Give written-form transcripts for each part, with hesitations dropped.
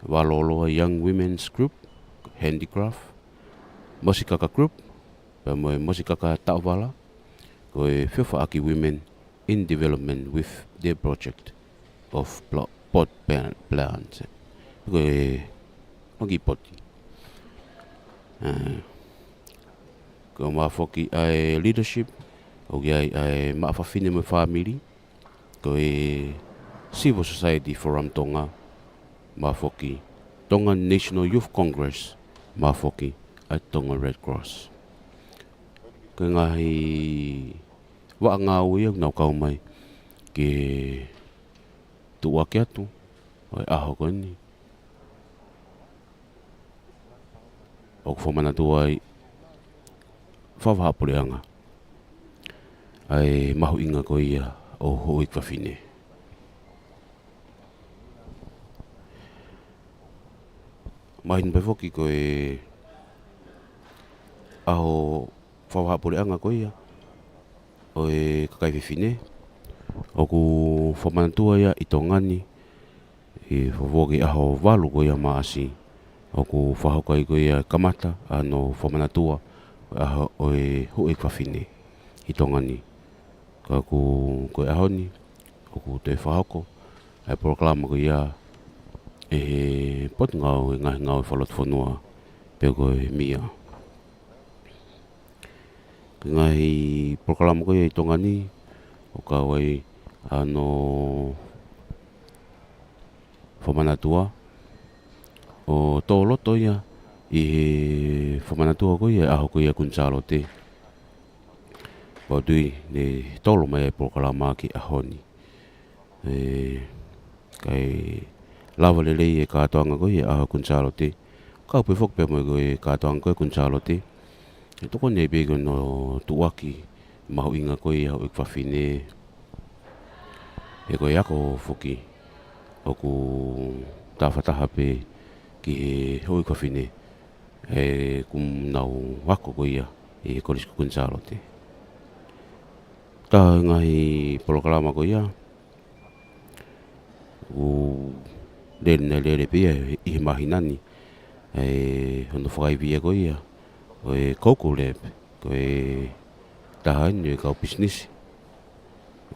Walolo Young Women's Group, Handicraft, Mosikaka Group, Pamoe Mosikaka Tauwala, Koe Whiwhaaki Women in Development with their project of pot plants. Koe Nogi Poti. Ko mafoki ai leadership, o ai maafafine me family, ko Civil Society Forum Tonga, mafoki Tonga National Youth Congress, mafoki ai Tonga Red Cross. Ko ngahi wa nga ui au nau kau mai ke tua ke atu ai aho ko ni. O ko mana tua ai whawhapureanga. Ai mahu inga ko ia o hoi kwawhine. Mahin pefoki ko aho whawhapureanga ko ia o kakai whiwhine. O ku whamantua ia i tongani i whawoki aho walu ko ia maasi. O ku whahokai ko ia kamata ano whamanatua o hoi kwawhine i tongani. Ka ku ahoni, o ku te whahoko, ai proklama ko ia pot ngau ngahi ngau whalot whanua peo ko mia. Ngahi proklama ko ia i tongani, o ka wai ano whamanatua, o tō loto ia, i whamanatua ko ia aho ko ia kun SALOTE. Wa tui ne tolo mai e proklama ki ahoni. Kai lava lelei e kātoanga ko ia aho kun SALOTE. Kau pe fok pe mo ko e kātoanga ko kun SALOTE. E toko nei pego no tuaki mahu inga ko ia o kwawhine. E ko iako foki o ku tawhataha pe ki hoi kwawhine. E kum nau wako ko ia e korisku kun SALOTE. Tā ngahi proklama ko ia. U lere pia i mahinani. Hono whakaipia ko ia. Ko Coco Lab. Ko tahan e kau business.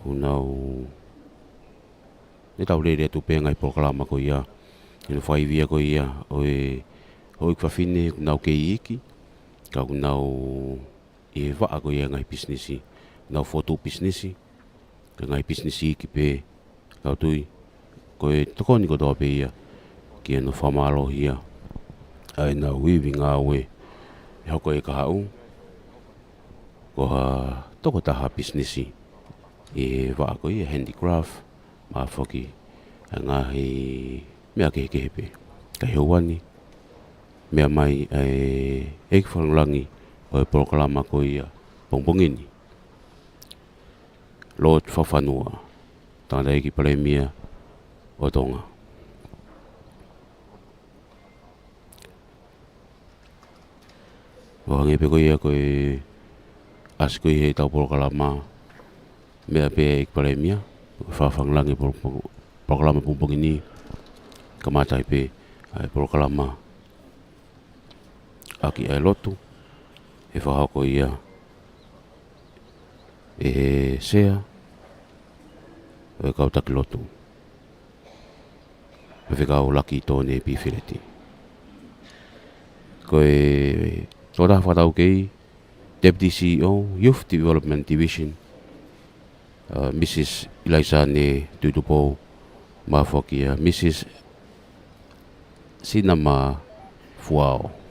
Unau ne tau lere atu pia ngai proklama ko ia. Hono whakaipia ko ia. Hoi kwawhine nau kei iki. Kau nau e waa ko ia ngai businessi. Nau foto businessi. Ka ngai businessi ki pe. Kau tui. Ko tokoni ko toa pe ia. Ki ano whamalo ia. Ai nau wiwi ngā ue. E hoko e kahau. Ko ha toko taha businessi. E waa ko ia handicraft. Maa whoki. A ngahi mea kehe pe. Ka hewani. Mea mai e whangalangi. O e proklama ko ia. Pongbongini. Lord whawhanua. Tāna eki paremia o Tonga. Wahange pe ko ia ko as ko ia tau proklama. Mea pe eki paremia. Whawhangalangi proklama Pongbongini. Kamatai pe proklama. Aki ai lotu. E whahako ia. E sea. E kau taki lotu. E whekau laki tōne pīwhireti. Ko tōra whatau kei. Deputy CEO, Youth Development Division. Mrs. Ilaisane Tutupo. Mawhokia. Mrs. Sinama Fuao.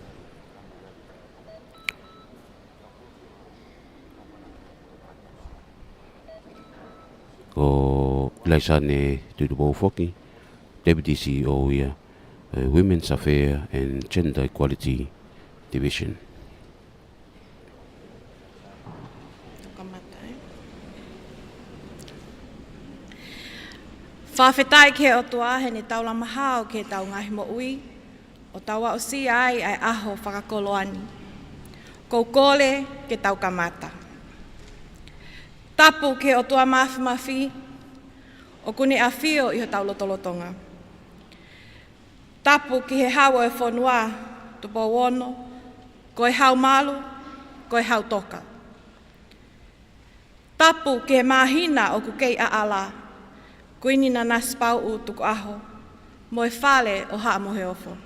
Ko Ilaisane Tutupo Foki, Deputy CEO ia, Women's Affairs and Gender Equality Division. Whawhetai ke o tua he ni taula mahao ke tau ngahi mo ui, o taua o si ai aho whakakoloani. Kou kole ke tau kamata. Tapu ke o tua mafi, o kune a whio i ho tau lotolotonga. Tapu ki he hawa e whanua, tupo wono, ko e hau malu, ko e hau toka. Tapu ki he mahina o ku kei a ala, kuini na naspau u tuku aho, mo e whale o haa mohe ofo.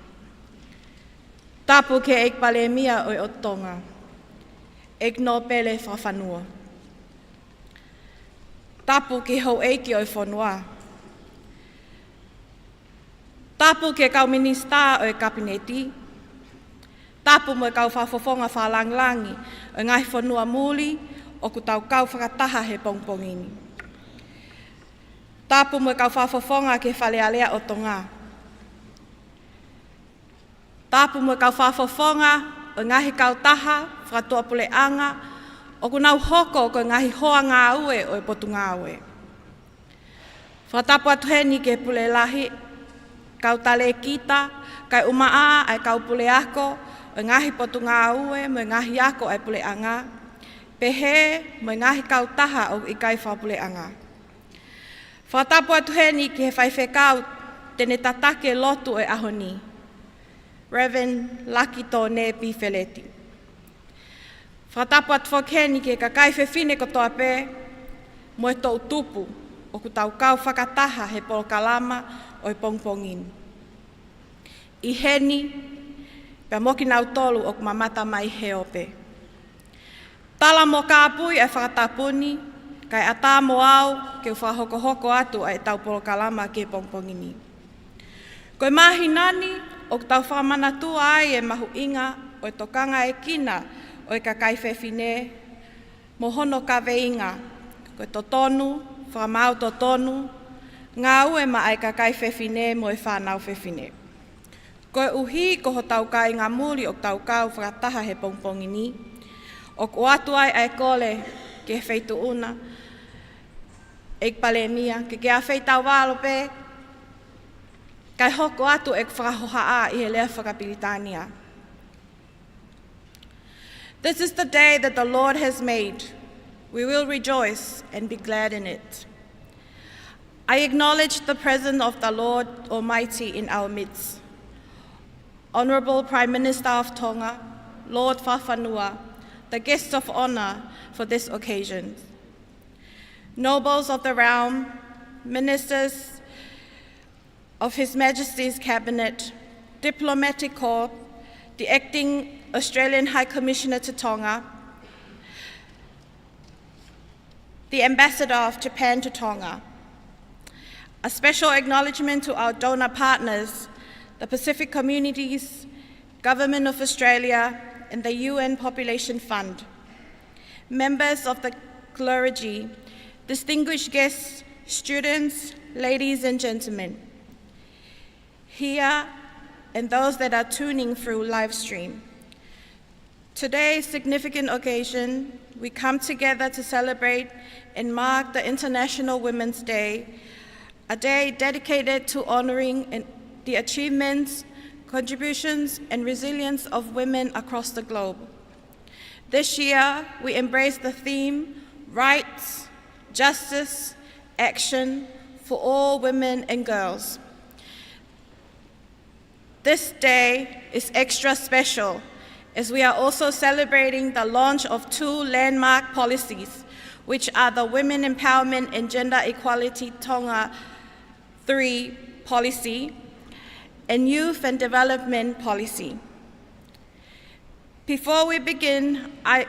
Tapu ki e ikpale mia o Tonga, ek no pele whawhanua. Tapu ki hau eiki o whanua. Tapu ki kau minista o kabineti. Tapu mo kau whawhawhonga whalanglangi o ngai whanua muli o ku tau kau whakataha he pongpongini. Tapu mo kau whawhawhonga ke whalealea o Tonga. Tapu mo kau whawhawhonga o ngahi kau taha whakatoa puleanga o ku nau hoko ko ngahi hoa ngā ue o e potu ngā ue. Whatapu atu heni ke pule lahi kau tale kita, kai umaa ai kau pule ako, o ngahi potu ngā ue, mo ngahi ako ai pule anga, pehe mo ngahi kau taha o ikai whapule anga. Whatapu atu heni ki he whaiwhekau tene tatake lotu e ahoni, Reverend Laki Tone Pifeleti. Whatapu atu whakeni ki ka kai whewhine kotoa pē, mo e tau tupu o ku tau kau whakataha he polokalama o i pongpongini. I heni, pia moki nau tolu o ku mamata mai he ope. Tala mo kāpui e whakatapuni, kai ata mo au ke whahokohoko atu ai tau polokalama ke pongpongini. Koe mahi nani o ku tau whamanatua ai e mahu inga o e tokanga e kina o e ka kai whewhine, mo hono ka veinga, koe to tonu, whamau to tonu, ngā ue ma ai ka kai whewhine mo e whanau whewhine. Koe uhi ko ho tau kai ngā muri o tau kau whakataha he pongpongini, o ku atu ai ai kole ke wheitu una, e pale mia, ke a wheitau wālo pē, kai hoko atu e whakahoha a i he lea whakapilitania. This is the day that the Lord has made. We will rejoice and be glad in it. I acknowledge the presence of the Lord Almighty in our midst. Honourable Prime Minister of Tonga, Lord Whawhanua, the guests of honour for this occasion. Nobles of the realm, ministers of His Majesty's Cabinet, Diplomatic Corps, the Acting Australian High Commissioner to Tonga, the Ambassador of Japan to Tonga. A special acknowledgement to our donor partners, the Pacific Communities, Government of Australia, and the UN Population Fund. Members of the clergy, distinguished guests, students, ladies and gentlemen, here and those that are tuning through live stream. Today's significant occasion, we come together to celebrate and mark the International Women's Day, a day dedicated to honoring the achievements, contributions, and resilience of women across the globe. This year, we embrace the theme, rights, justice, action for all women and girls. This day is extra special as we are also celebrating the launch of 2 landmark policies, which are the Women Empowerment and Gender Equality Tonga 3 policy and Youth and Development policy. Before we begin, I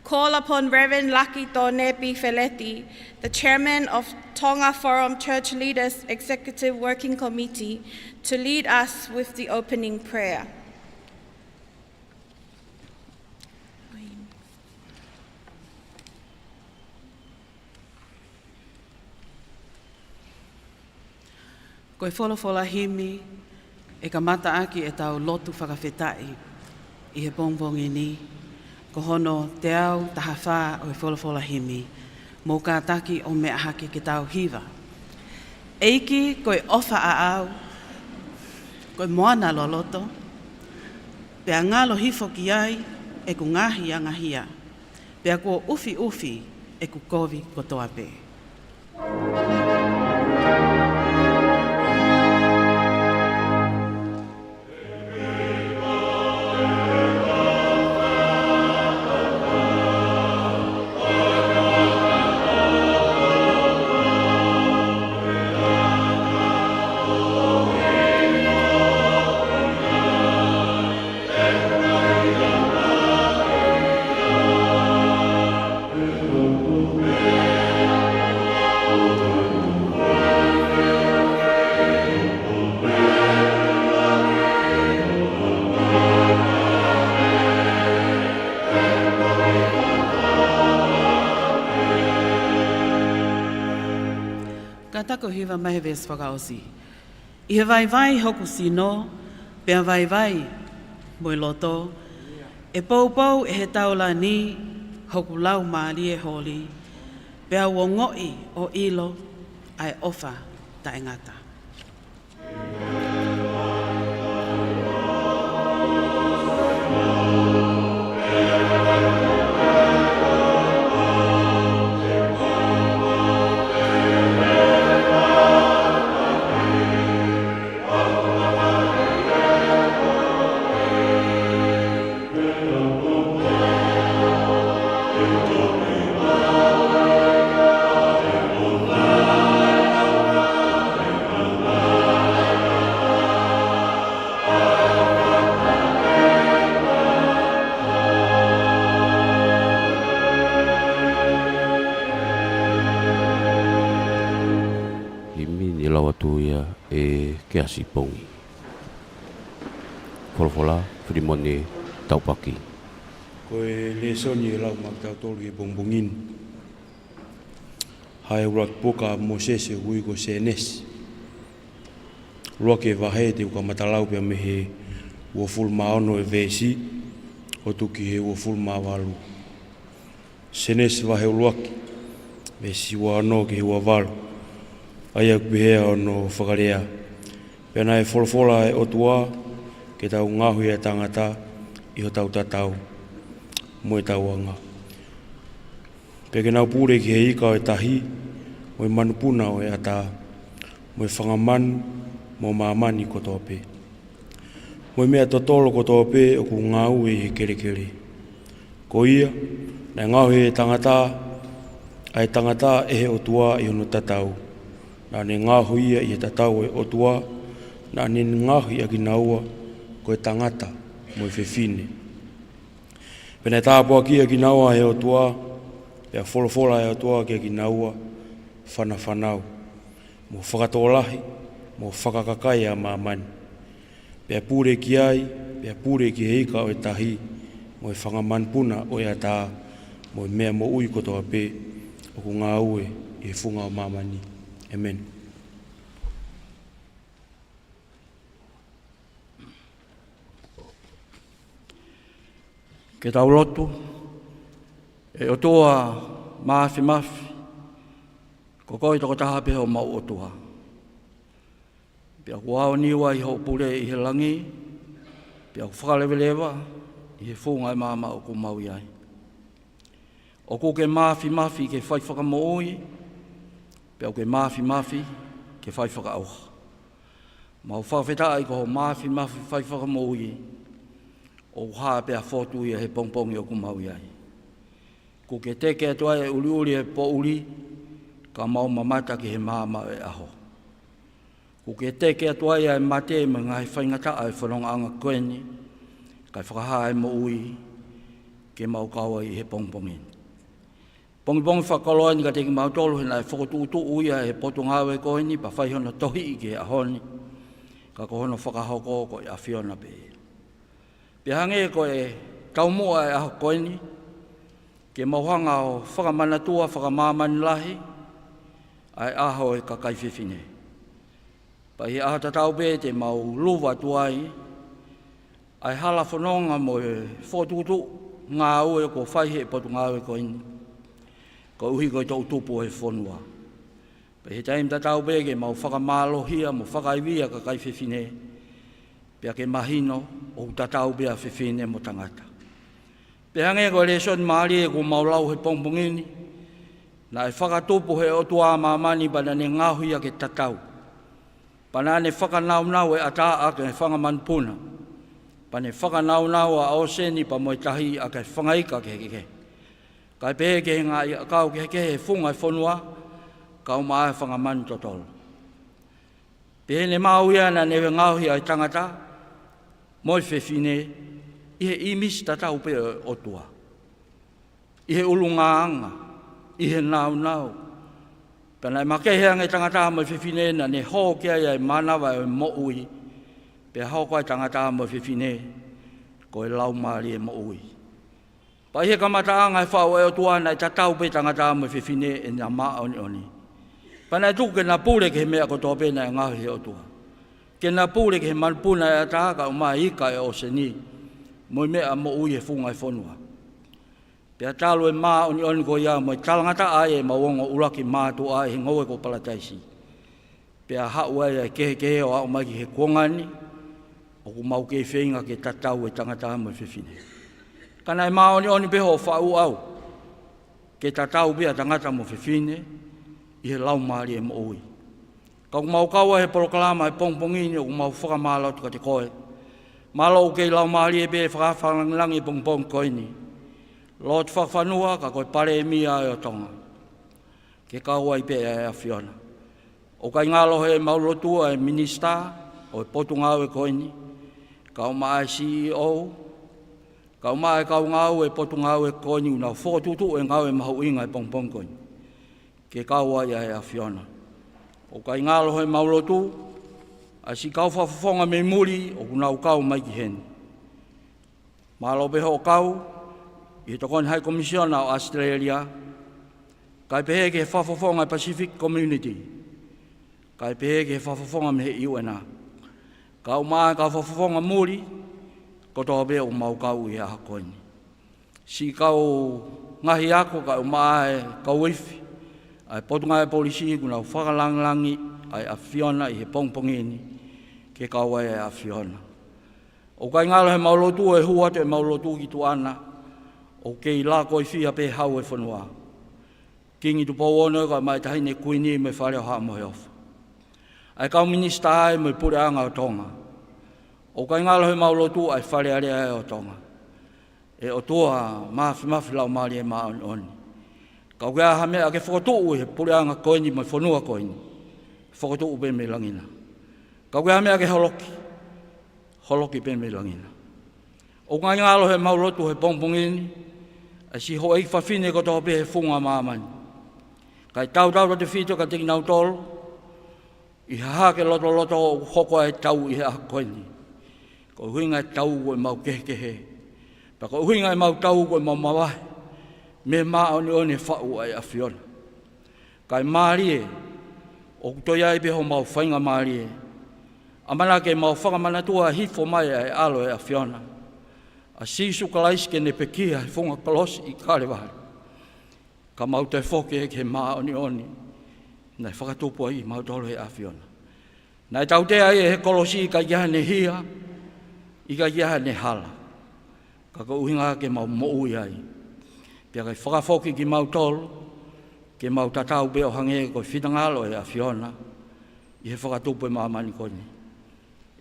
call upon Reverend Laki Tone Pifeleti, the chairman of Tonga Forum Church Leaders Executive Working Committee, to lead us with the opening prayer. Koe wholofola himi e ka mata aki e tau lotu whakawhetai i he pongpongi ni, ko hono te au taha whā o e wholofola himi, mō ka taki o mea haki ki tau hiva. Eiki koe ofa a au, koe moana lo loto, pea ngalo hifo ki ai e ku ngahi a ngahia, pea ko ufi ufi e ku kovi kotoa pē. tako hiwa mahe ves whakaosi. I he vai hoku sino, pia vai moi loto, e pou e he taula ni, hoku lau maari e holi, pia wongoi o ilo, ai ofa ta engata. Ke asi pongi. Wholofola, whirimone, taupaki. Ko e le soni e lau mak tau tolu e bongbongin. Hae urak poka mo sese hui ko se nes. Ruake vahe te uka matalau pia me he ua ful maono e vesi, o tuki he ua ful mawalu. Se nes vahe uruaki, me si ua anō ke he ua walu. Aia kupihea ono whakarea. Pena e wholofola e otua, ke tau ngahui e tangata, i ho tau tatau, mo e tau anga. Peke nau pūre ki he ika o e tahi, mo e manupuna o e ata, mo e whangamanu, mo maamani ko tōpe. Mo e mea totolo ko tōpe o ku ngau e he kere. Ko ia, na ngahui e tangata, ai tangata e he otua i hono tatau. Na ne ngahu ia i e tatau e otua, na ne ngahu ia ki naua ko e tangata mo e whewhine. Pena tāpua kia ki naua he otua, pea wholofola he otua kia ki naua, whanau. Mo whakatolahi, mo whakakakai a mamani. Pea pūre ki ai, pea pūre ki heika o e tahi, mo e whangamanpuna o e ata, mo e mea mo ui kotoa pe, o ku ngā ue i he whunga o mamani. Amen. Ke tau lotu, e otoa mafi, ko koi toko taha pe ho mau otoa. Pia kuao niwa i ho pure i he langi, pia whakalewelewa i he whunga e mama o ku mau iai. O ku ke mafi ke whai whakamooi, pia ke mafi ke whai whakaauha. Mau whawhetai ko ho mafi whai whakamooi, o haa pia whotu ia he pongpongi o ku mau iai. Ko ke teke atua e uli e po uli, ka mau mamata ki he mama e aho. Ko ke teke atua ia e mate me ngai whaingata ai whanonga anga koeni, kai whakahaa e mo ui, ke mau kaua i he pongpongi. Pongi whakaloa ni ka teki mau tolu hena e whakotuutu uia e poto ngāwe koeni, pa whaihona tohi i ke ahoni, ka kohono whakahoko ko i awhiona pe. Pia hange ko e taumua e aho koeni, ke mauhanga o whakamanatua, whakamamani lahi, ai aho e kakai whiwhine. Pa hi aha tatau pe te mau luwa tuai, ai hala whanonga mo e whotutu ngā ue ko whaihe e potu ngāwe koeni, ko uhi ko i tau tupu e whonua. Pa he taim tatau pe ke mau whakamallohia mo whakaiwia kakai whiwhine, pia ke mahino o tatau pia whiwhine mo tangata. Pea nge ko le son maari e ko maulau he pongpongini, na e whakatupu he otua mamani pana ne ngahuia ke tatau. Pana ne whakanau e ataa ke whangamanpuna, pana whakanau a oseni pa moe tahi a ke whangaika ke. Kai pehe ke ngā i akau ke he whunga e whonua, kau maa e whangamanu totolo. Pehe ne mauia na ne ngahuia e tangata, moe whiwhine, i he imis tatau pe otua. I he ulungaanga, i he nau. Pena e makehea ngai tangata mo whiwhine na ne ho kia ia e manawa e mo ui. Pea ho koe tangata mo whiwhine, ko e lau maari e mo ui. Pa i he kamataanga e whao e otua na e tatau pe tangata mo whiwhine e nga maa oni. Pana tu ke na pule ke mea ko tope na ngahi he o tua. Ke na pule ke malpuna e taka o mai ika e o seni. Mo mea mo ui e funga e fonua. Pea talo e maa oni ko ia mo talangata ai e mawongo ulaki maa tu ai he ngoe ko palataisi. Pea haua e kehe o au mai ki he kuongani. O ku mau ke whenga ke tatau e tangata mo e whiwhine. Kana e maa oni peho o whau au. Ke tatau bea tangata mo whiwhine. I he lau maari e mo ui. Ka ku mau kaua he polokalama e pongpongini o ku mau whakamala tuka te koe. Malo ke lau maari e be whakawhangangi pongpong koini. Lo te whakawhanua ka koe pare e mia e o tonga. Ke kaua i pe e a Fiona. O kai ngalo he maulotua e minista o e potungau e koini. Ka o maa e CEO. Ka o maa e kau ngau e potungau e koini unau whotutu e ngau e mahu inga e pongpong koini. Ke kaua ia e a Fiona. O kai ngalo he maulotu, a si kau whawhawhonga me muri o kunau kau mai ki hen. Malo beho o kau, i he tokoni High Commissioner o Australia, kai pehe ke he whawhawhonga Pacific Community, kai pehe ke he whawhawhonga me he iuena. Kau maa kau whawhawhonga muri, ko toa be o mau kau i a hakoini. Si kau ngahi ako kai o maa e kau iwi, ai potunga e polisi kuna whakalangi ai a Fiona i he pongpongini ke kaua e a Fiona. O kai ngalo he maulotu e hua te maulotu ki tu ana o kei la koi fia pe hau e whanua. Kingi tu pauone ka mai tahine kuini me whare o haa mohe ofa. Ai kau minista ai me pure anga o tonga. O kai ngalo he maulotu ai whare area e o tonga. E o tua mafi lau maari e maa oni. Kau kia ha mea ke whakato'u he pureanga koini mai whanua koini. Whakato'u pe me langina. Kau kia ha mea ke holoki pe me langina. O ngai ngalo he maulotu he pongpongini, a si ho ei whawhine ko toa pe he whunga maamani. Kai tau te whito ka tiki nau tolu, i ha ke loto o hoko e tau i he a koini. Ko huinga e tau koe mau kehe. Pa ko huinga e mau tau koe mau mawahe. Me maa oni whau ai a Fiona. Kai maari e, o kutoia e peho mau whainga maari e. Amana ke mau whakamanatua hifo mai ai alo e a Fiona. A sisu kalais ke ne pekia he whunga kalos i karewari. Ka mau te whoke e ke maa oni. Nai whakatupu ai mau tolo e a Fiona. Nai tau te ai e he kolosi i ka iaha ne hia, i ka iaha ne hala. Ka ko uhinga ke mau moui ai. Pia kai whakafoki ki mau tolu, ke mau tatau beo hange ko whitangalo e a Fiona, i he whakatupu e maamani koni.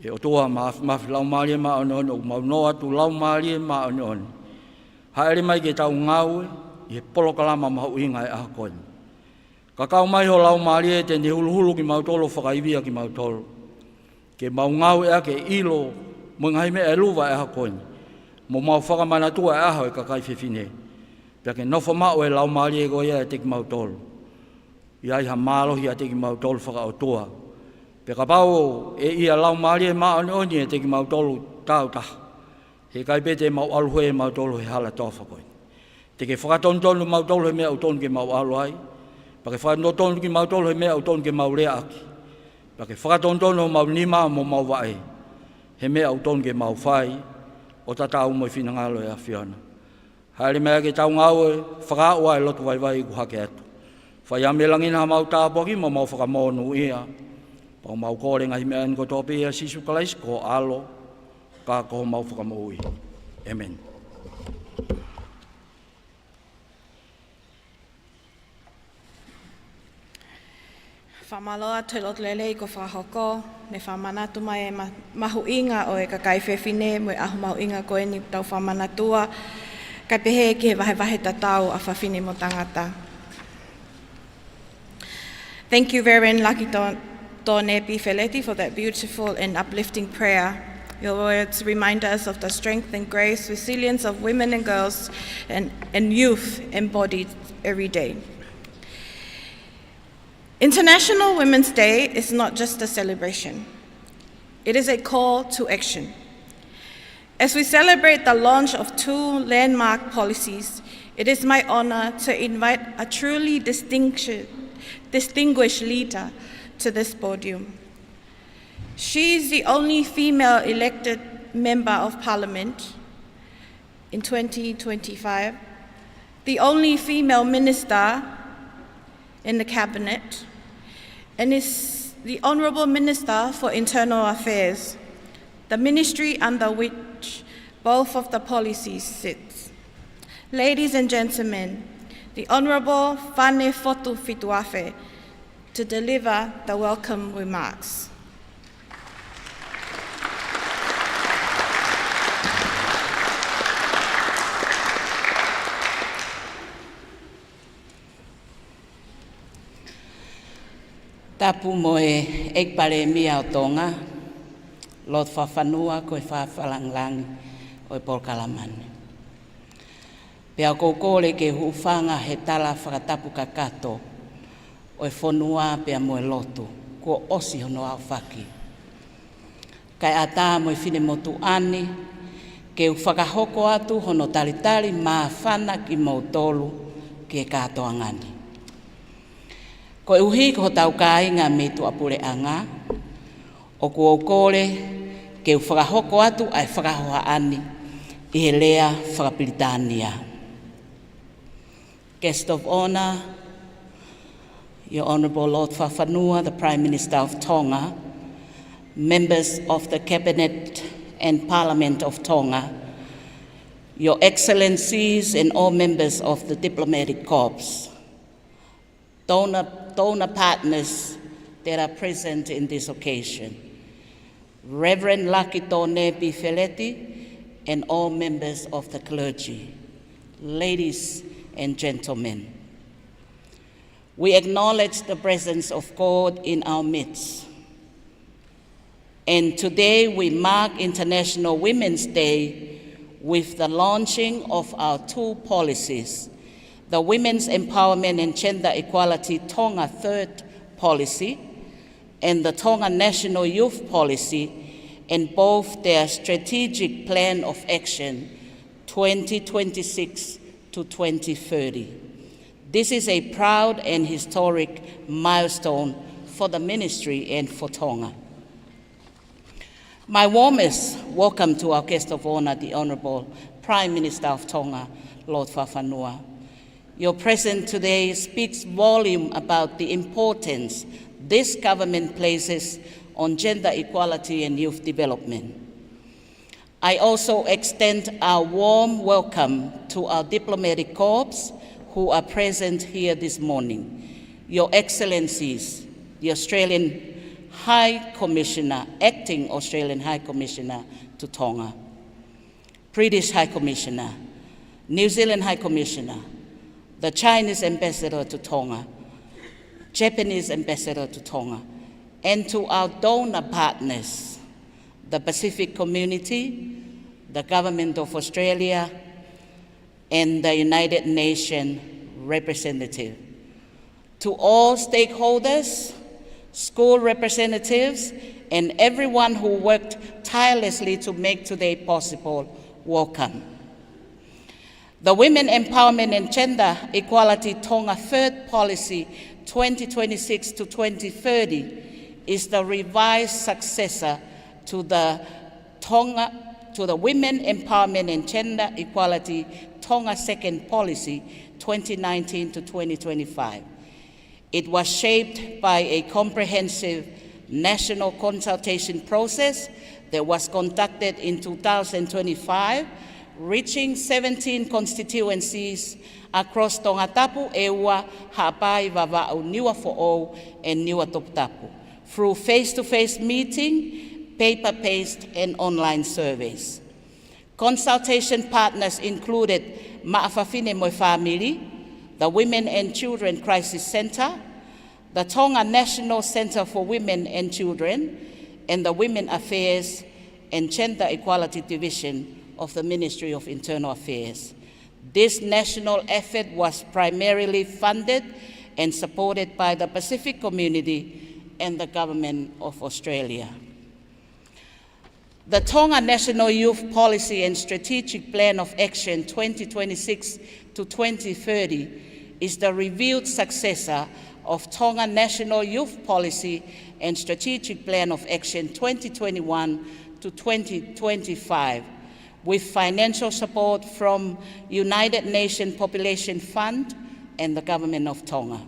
E o toa mafi lau maari e maa oni, o mau noa tu lau maari e maa oni. Haere mai ke tau ngau i he polokalama mahu inga e aha koni. Ka kau mai ho lau maari e te ni hulu ki mau tolu whakaibia ki mau tolu. Ke mau ngau e ake ilo, mungai me e luwa e aha koni. Mo mau whakamanatua e aha e kakai whiwhine. Pia ke nofo mao e lau maari e goia e teki mau tolu. Iai ha mālohi a teki mau tolu whaka o toa. Pia ka pao e ia lau maari e maa oni e teki mau tolu tau taha. He kai pete mau aluhe e mau tolu he hala tofa koe. Te ke whakatontonu mau tolu he mea utonu ke mau aluhai. Pia ke whakatontonu ki mau tolu he mea utonu ke mau rea aki. Pia ke whakatontonu mau nima mo mau wae. He mea utonu ke mau whai. O tatau mo i whinangalo e a Fiona. Haere mea ke tau ngau e whakaua e lotu vai ku hake atu. Whai ame langina ha mau tāpoki mo mau whakamonu ia. Pau mau kore ngahi mea niko tope ia sisu kalais ko alo ka ko mau whakamoi. Amen. Whamaloa te lotlelei ko whahoko, ne whamanatu mai e mahu inga o e kakai whewhine mo e ahu mahu inga ko e ni tau whamanatua. Kai pehe ki he wahe tatau a whawhine mo tangata. Thank you, Reverend Laki Tonepi Feleti, for that beautiful and uplifting prayer. Your words remind us of the strength and grace, resilience of women and girls and youth embodied every day. International Women's Day is not just a celebration. It is a call to action. As we celebrate the launch of 2 landmark policies, it is my honor to invite a truly distinguished distinguished leader to this podium. She is the only female elected member of Parliament in 2025, the only female minister in the cabinet, and is the Honourable Minister for Internal Affairs, the ministry under which both of the policies sit. Ladies and gentlemen, the Honourable Fane Fotu Fituafe to deliver the welcome remarks. Tapu mo e ekpare mia o tonga, lot whawhanua koe whawhalanglangi o e polkalamane. Pea kōkore ke huwhanga he tala whakatapu kakato o e whonua pea mo e lotu, ko osi hono au whaki. Kai ata mo e whine motu ani, ke whakahoko atu hono taritari maa whana ki mo tolu ke katoa ngani. Ko uhi ko tau kāinga me tu apure anga, o ko kore ke whakahoko atu ai whakahoa ani i he lea whakapiritania. Guest of Honour, Your Honourable Lord Whawhanua, the Prime Minister of Tonga, members of the Cabinet and Parliament of Tonga, Your Excellencies and all members of the Diplomatic Corps, donor partners that are present in this occasion, Reverend Lakitone Bifeleti, and all members of the clergy, ladies and gentlemen. We acknowledge the presence of God in our midst. And today we mark International Women's Day with the launching of our two policies, the Women's Empowerment and Gender Equality Tonga Third Policy and the Tonga National Youth Policy, and both their Strategic Plan of Action 2026 to 2030. This is a proud and historic milestone for the ministry and for Tonga. My warmest welcome to our guest of honour, the Honourable Prime Minister of Tonga, Lord Whawhanua. Your presence today speaks volume about the importance this government places on gender equality and youth development. I also extend our warm welcome to our diplomatic corps who are present here this morning. Your Excellencies, the Australian High Commissioner, Acting Australian High Commissioner to Tonga, British High Commissioner, New Zealand High Commissioner, the Chinese Ambassador to Tonga, Japanese Ambassador to Tonga, and to our donor partners, the Pacific Community, the Government of Australia, and the United Nations representative. To all stakeholders, school representatives, and everyone who worked tirelessly to make today possible, welcome. The Women Empowerment and Gender Equality Tonga Third Policy 2026 to 2030 is the revised successor to the Women Empowerment and Gender Equality Tonga Second Policy 2019 to 2025. It was shaped by a comprehensive national consultation process that was conducted in 2025, reaching 17 constituencies across Tongatapu, Eua, Hapai, Vava'u, Niua Fo'ou, and Niua Toputapu, through face-to-face meeting, paper-based, and online surveys. Consultation partners included Ma'awhawhine Moi Family, the Women and Children Crisis Centre, the Tonga National Centre for Women and Children, and the Women Affairs and Gender Equality Division of the Ministry of Internal Affairs. This national effort was primarily funded and supported by the Pacific Community and the Government of Australia. The Tonga National Youth Policy and Strategic Plan of Action 2026 to 2030 is the revealed successor of Tonga National Youth Policy and Strategic Plan of Action 2021 to 2025, with financial support from United Nations Population Fund and the Government of Tonga.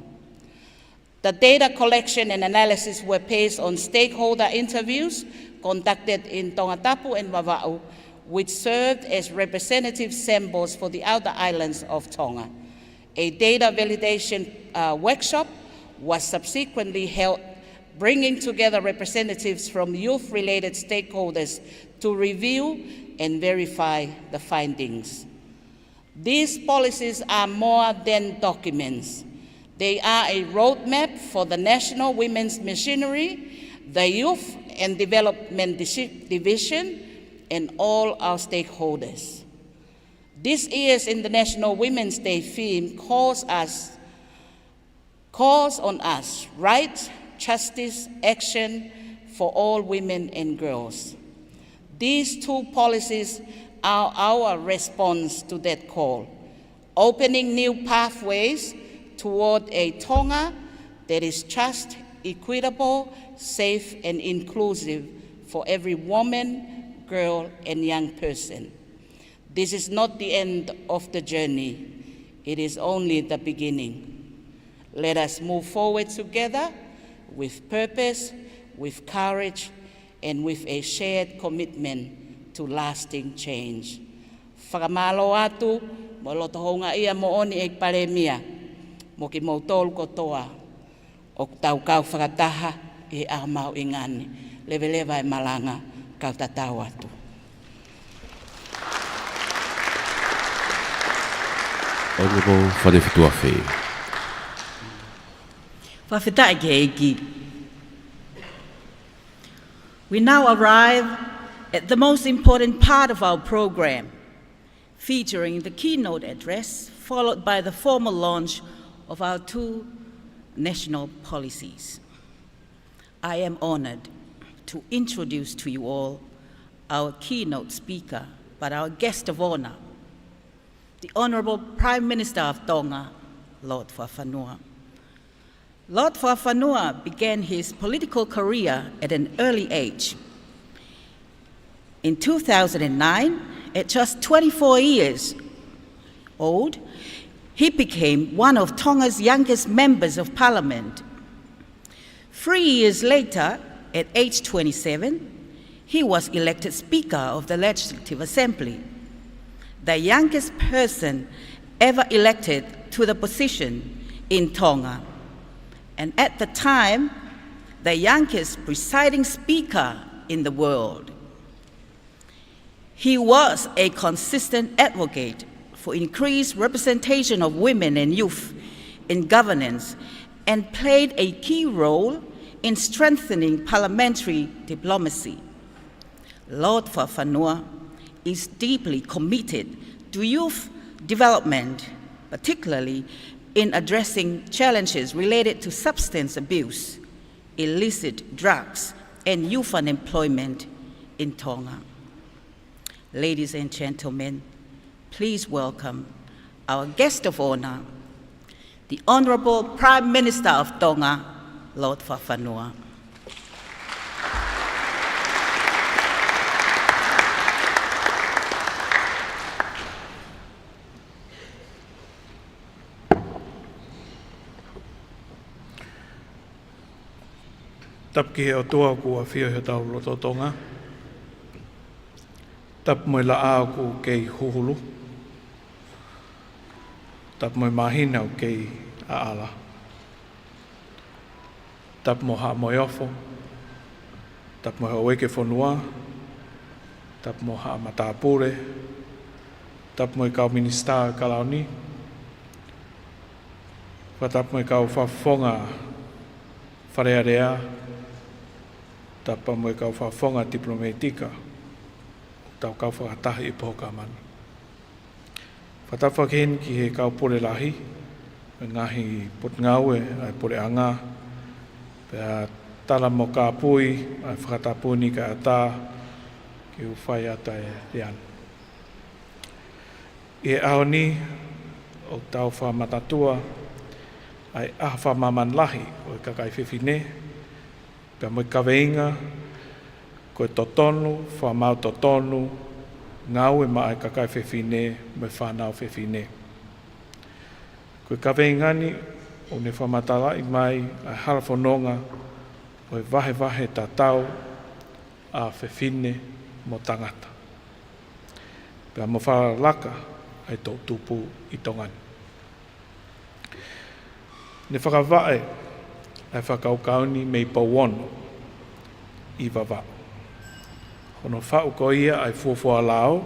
The data collection and analysis were based on stakeholder interviews conducted in Tongatapu and Vava'u, which served as representative samples for the outer islands of Tonga. A data validation workshop was subsequently held, bringing together representatives from youth-related stakeholders to review and verify the findings. These policies are more than documents. They are a roadmap for the National Women's Machinery, the Youth and Development Division, and all our stakeholders. This year's International Women's Day theme calls on us, right, justice, action for all women and girls. These two policies are our response to that call, opening new pathways toward a Tonga that is just, equitable, safe, and inclusive for every woman, girl, and young person. This is not the end of the journey. It is only the beginning. Let us move forward together with purpose, with courage, and with a shared commitment to lasting change. Whakamalo atu, mo lotohonga ia mo oni e paremia, mo ki mautolu kotoa, o tau kau whakataha e ahmau ingani, leveleva e malanga kau tatau atu. Honorable Whanewhituawhi. Whawhetai ke eiki. We now arrive at the most important part of our program, featuring the keynote address, followed by the formal launch of our two national policies. I am honored to introduce to you all our keynote speaker, but our guest of honor, the Honorable Prime Minister of Tonga, Lord Whawhanua. Lord Whawhanua began his political career at an early age. In 2009, at just 24 years old, he became one of Tonga's youngest members of parliament. 3 years later, at age 27, he was elected Speaker of the Legislative Assembly, the youngest person ever elected to the position in Tonga, and at the time, the youngest presiding speaker in the world. He was a consistent advocate for increased representation of women and youth in governance and played a key role in strengthening parliamentary diplomacy. Lord Whawhanua is deeply committed to youth development, particularly in addressing challenges related to substance abuse, illicit drugs, and youth unemployment in Tonga. Ladies and gentlemen, please welcome our guest of honor, the Honorable Prime Minister of Tonga, Lord Whawhanua. Tap ki he o toa ku a whio he tau roto Tonga. Tap moi la au ku kei huhulu. Tap moi mahina o kei a ala. Tap mo ha moi ofo. Tap mo ha weke whanua. Tap mo ha matapure. Tap moi kau minista kalauni. Tap moi kau whafonga wharearea. Tapa mo kau whafonga diplomatika. Tau kau whakatahi I pohoka mana. Whatawhaken ki he kau pore lahi. Ngahi pot ngaue ai pore anga. Pea tala mo ka pui ai whakatapuni ka ata. Ki uwhai ata e rian. I he aoni o tau whamatatua. ai aha whamaman lahi o e kakai whiwhine, pia mo kaweinga, ko e totonu, whamau totonu, ngau e mai kakai whiwhine, me whanau whiwhine. Ko e kaweingani, o ne whamatala i mai, ai harafononga, o e vahe tatau, a whiwhine mo tangata. Pia mo wharalaka, ai tau tupu i tongani. Ne whakawhae, ai whakaukauni mei pauono i wawa. Hono whau ko ia ai fuafua lao,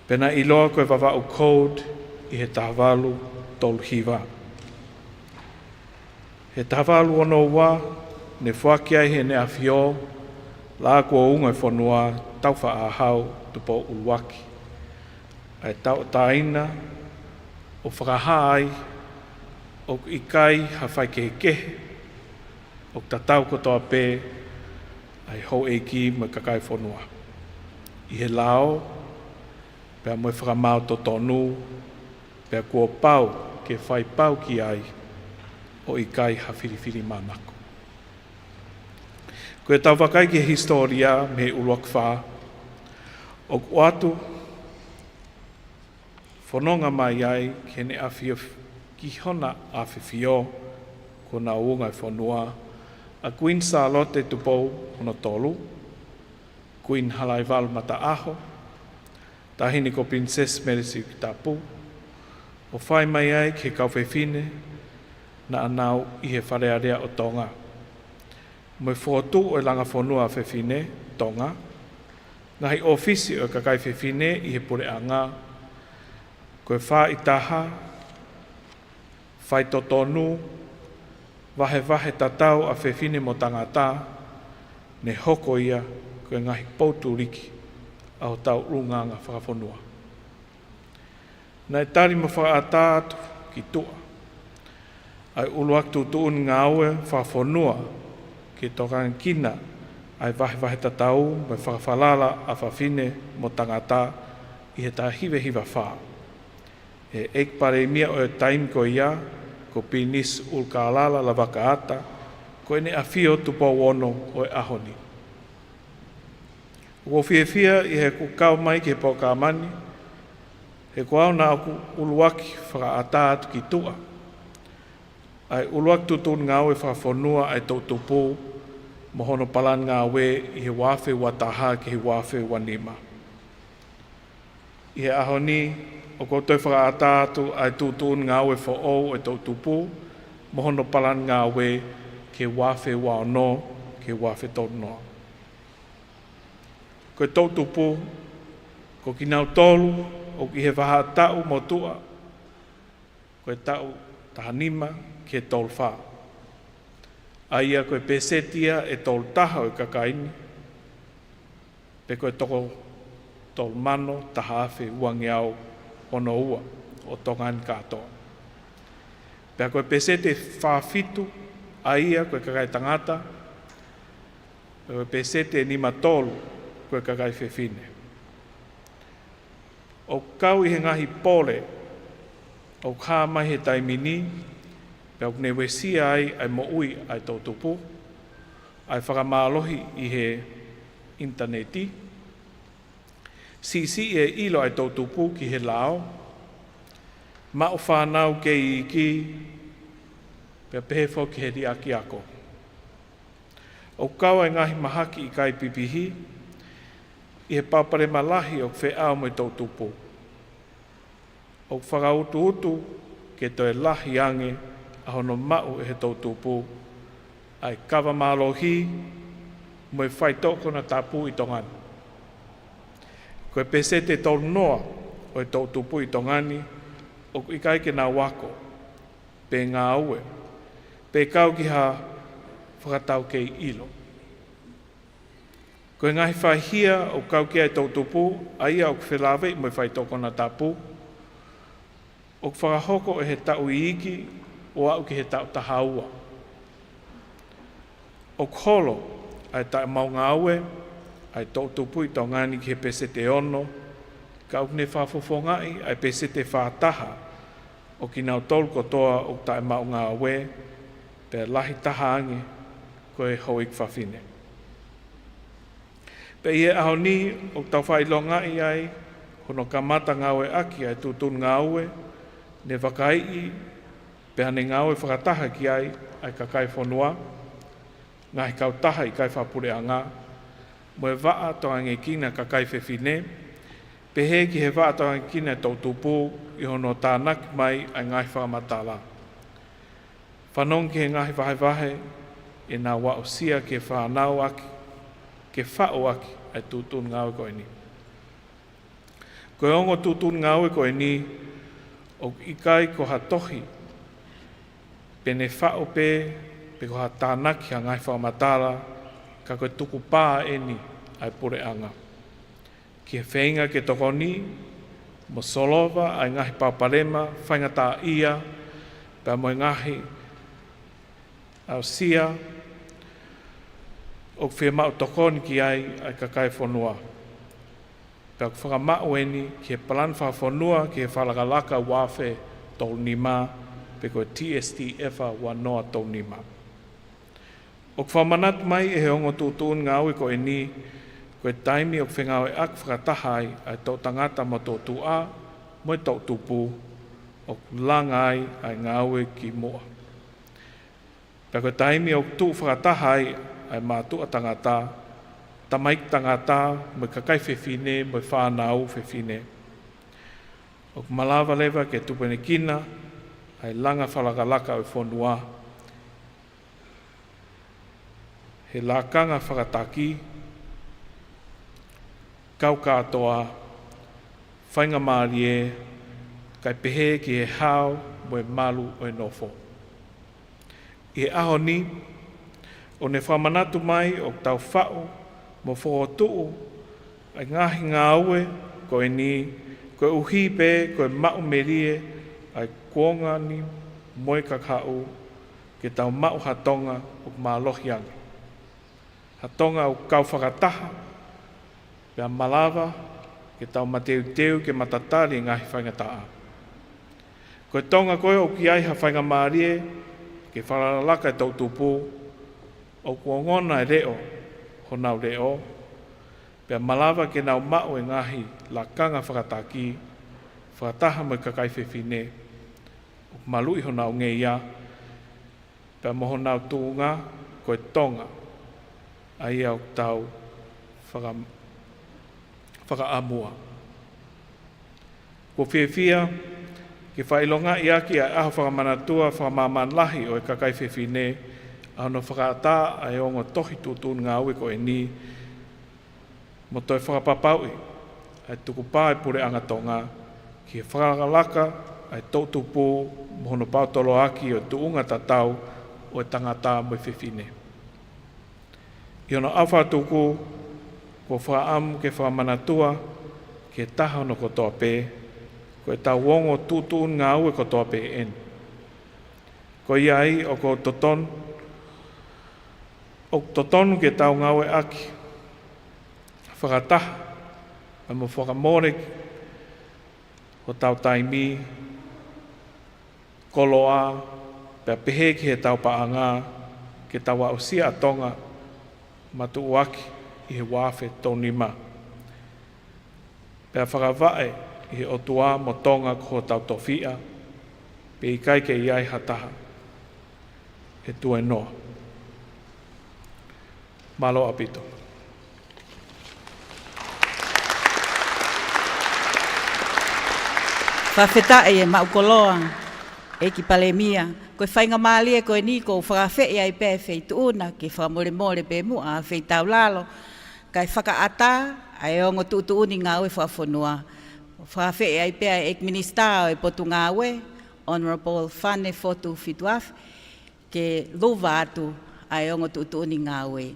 pena i loa koe wawau code i he tahawalu tolu hiwa. He tahawalu ono wā, ne whaki ai he ne awhio, la kua unga i whanua tau wha ahau tupo uluaki. Ai tau taina, o whakahai, o i kai ha whai kehe, o tatau kotoa pē, ai hou eiki me kakai whanua. I he lao, pēr moe whakamau to tonu, pēr kua pau ke whai pau ki ai, o i kai ha whiriwhiri manako. Koe tau wakai ki historia me uluak wha, o kuatu, whanonga mai ai ke ne awhio ki hona awhiwhio ko nā unga i whanua, a Queen SALOTE tupou hono tolu, Queen Halaival mata aho, tahini ko Princess Merisi ki tapu, o whai mai ai ke kauwhewhine na anau i he wharearea o Tonga. Moi whotu o langa whanua whewhine Tonga, ngahi ofisi o kakai whewhine i he pure anga, koe wha i taha, whai totonu, wahe tatau a whewhine mo tangata, ne hoko ia koe ngahi pouturiki au tau runganga whakawhanua. Nai tari mo whakaatatu ki tua, ai uluak tutuun ngāue whakawhanua ki tokan kina ai wahe tatau me whakawhalala a whawhine mo tangata i he tā hiwa wha. E ekpare mia o e taim ko ia, ko pinis ulkalala la wakaata, ko ene a whio tupo wono o e ahoni. Ko whia i he kukau mai ki he pokamani, he kuau na aku uluaki whakaata atu ki tua. Ai uluak tutun ngāwe whawhanua ai tau tupu, mohono palan ngāwe i he wafe wataha ki he wafe wanima. I he ahoni, o koutou whakaata atu ai tutun ngāwe whaou e tau tupu, mohono palan ngāwe ke wafe waono, ke wafe tonoa. Ko tau tupu, ko ki nau tolu, o ki he waha tau mo tua, ko tau tahanima ke tolu wha. Aia koe pesetia e tolu taha o kakaini, pe koe toko tolu mano taha awhi uangi au ono ua o tongani katoa. Pea koe pesete whawhitu, aia koe kakai tangata, koe pesete ni matolu koe kakai whewhine. O kau i he ngahi pole, o kā mai he taimini, pea kune wesia ai mo ui ai tau tupu, ai whakamālohi i he interneti, si e ilo ai tau tupu ki he lao, mao whanau ke i ki, pea pehefo ki he riaki ako. O kau ai ngahi mahaki i kai pipihi, i he papare malahi o whe au mo i tau tupu. O whakautu ke toi lahi ange, a hono mau e he tau tupu, ai kawa mālohi, mo i whai toko na tapu i tongani. Koe pesete tau noa o e tau tupu i tongani, o i kai ke nā wako, pe ngā ue, pe kau ki ha whakatau kei ilo. Koe ngahi whahia o kau ki ai tau tupu, aia o kwhelawe mo i whai toko na tapu, o whakahoko e he tau i iki, o au ki he tau tahaua. O kolo ai tai mau ngā ue, ai tau tupu i tau ngani ki he pesete ono, ka ukne whafofongai ai pesete whataha o ki nau tolu kotoa o tae mau ngā we, pe lahi taha ange koe hoik whawhine. Pe ie aho ni o tau whailonga i ai, hono kamata ngāwe aki ai tūtun ngāwe, ne wakai pe hane ngāwe whakataha ki ai kakai whanua, ngahi kau taha i kai whapure anga, moe waa toa nge kina kakai whewhine, pe he ki he waa toa nge kina tau tupu i hono tānak mai ai ngahi whakamatala. Whanong ki he ngahi wahe e nā wao sia ke whanau aki, ke whao aki ai tūtun ngāwe koe ni. Koe ongo tūtun ngāwe koe ni, o ikai ko hatohi, pene whao pe ko ha tānaki ha ngai whakamatala, ka koe tuku pā eni ai pure anga. Ki he whenga ke toko ni, mo solova ai ngahi pāparema, whainga tā ia, pa mo ngahi au sia, o whea mau tokoni ki ai kakai whanua. Pea whakamau eni ki he palan whawhanua ki he whalakalaka wawhe tau nima pe koe TSTF wanoa tau nima. O whamanat mai e he ongo tūtūn ngāwe koe ni koe taimi o whengawe ak whakatahai ai tau tangata mo tau tua mo tau tupu o langai ai ngāwe ki mua. Pea koe taimi o tū whakatahai ai mātua tangata, tamaik tangata, mo kakai whewhine, mo whānau whewhine. O malawa lewa ke tupene kina, ai langa whalakalaka o whonua. He lakanga whakataki, kau katoa, whainga mārie, kai pehe ki he hao, mo e malu o e nofo. I aho ni, o ne whamanatu mai o tau whao mo whohotuu ai ngahi ngā ue koe ni, koe uhipe, koe mau merie ai kuonga ni moe kakau ke tau mau hatonga o mālohiangi. Hatonga o kau whakataha, pia malawa ke tau mateu teu ke matatari ngahi whaingataa. Koe tonga koe o ki ai ha whainga mārie ke whalalaka e tau tupu, o kuongona e reo, ho nau reo, pia malawa ke nau mau e ngahi lakanga whakataki, whakataha mo kakai whewhine, o malui ho nau ngeia, pia moho nau tūnga koe tonga, ai au tau whakaamua. Ko whiawhia, ke whailonga i aki a aho whakamanatua, whakamāmanlahi o e kakai whewhine, ano whakata ai ongo tohi tūtūn ngā ue koe ni, mo toi whakapapaui, ai tuku pā e pure anga tonga, ki he whakalaka, ai tōtupu, mohono pautolo aki o tuunga tatau, o e tangata mo i whewhine. I ono awha tuku, ko whaamu ke whamanatua, ke taha no kotoa pē, ko e tau wongo tūtūn ngā ue kotoa pē en. Ko iai o ko toton, o totonu ke tau ngawe aki, whakataha, a mo whakamore o tau taimi, koloa, pia pehe ki he tau paanga, ke tau au sia atonga, matu uaki i he wawhe tau nima. Pia whakavae i he otua mo tonga ko tau tofia, pe i kai ke iai hataha, e tua noa. Malo apito. Whawhetai e maukoloa e ki palemia. Koe whainga mālia koe ni ko whakawhei ai pē whei tuuna ki whamore pē mua a whei tau lalo. Kai whakaata ai ongo tuuni ngā ue whawhonua. Whakawhei ai pē ai minister e potu ngā ue, Honorable Whane Fotu Fituaf, ke luva atu ai ongo tuuni ngā ue.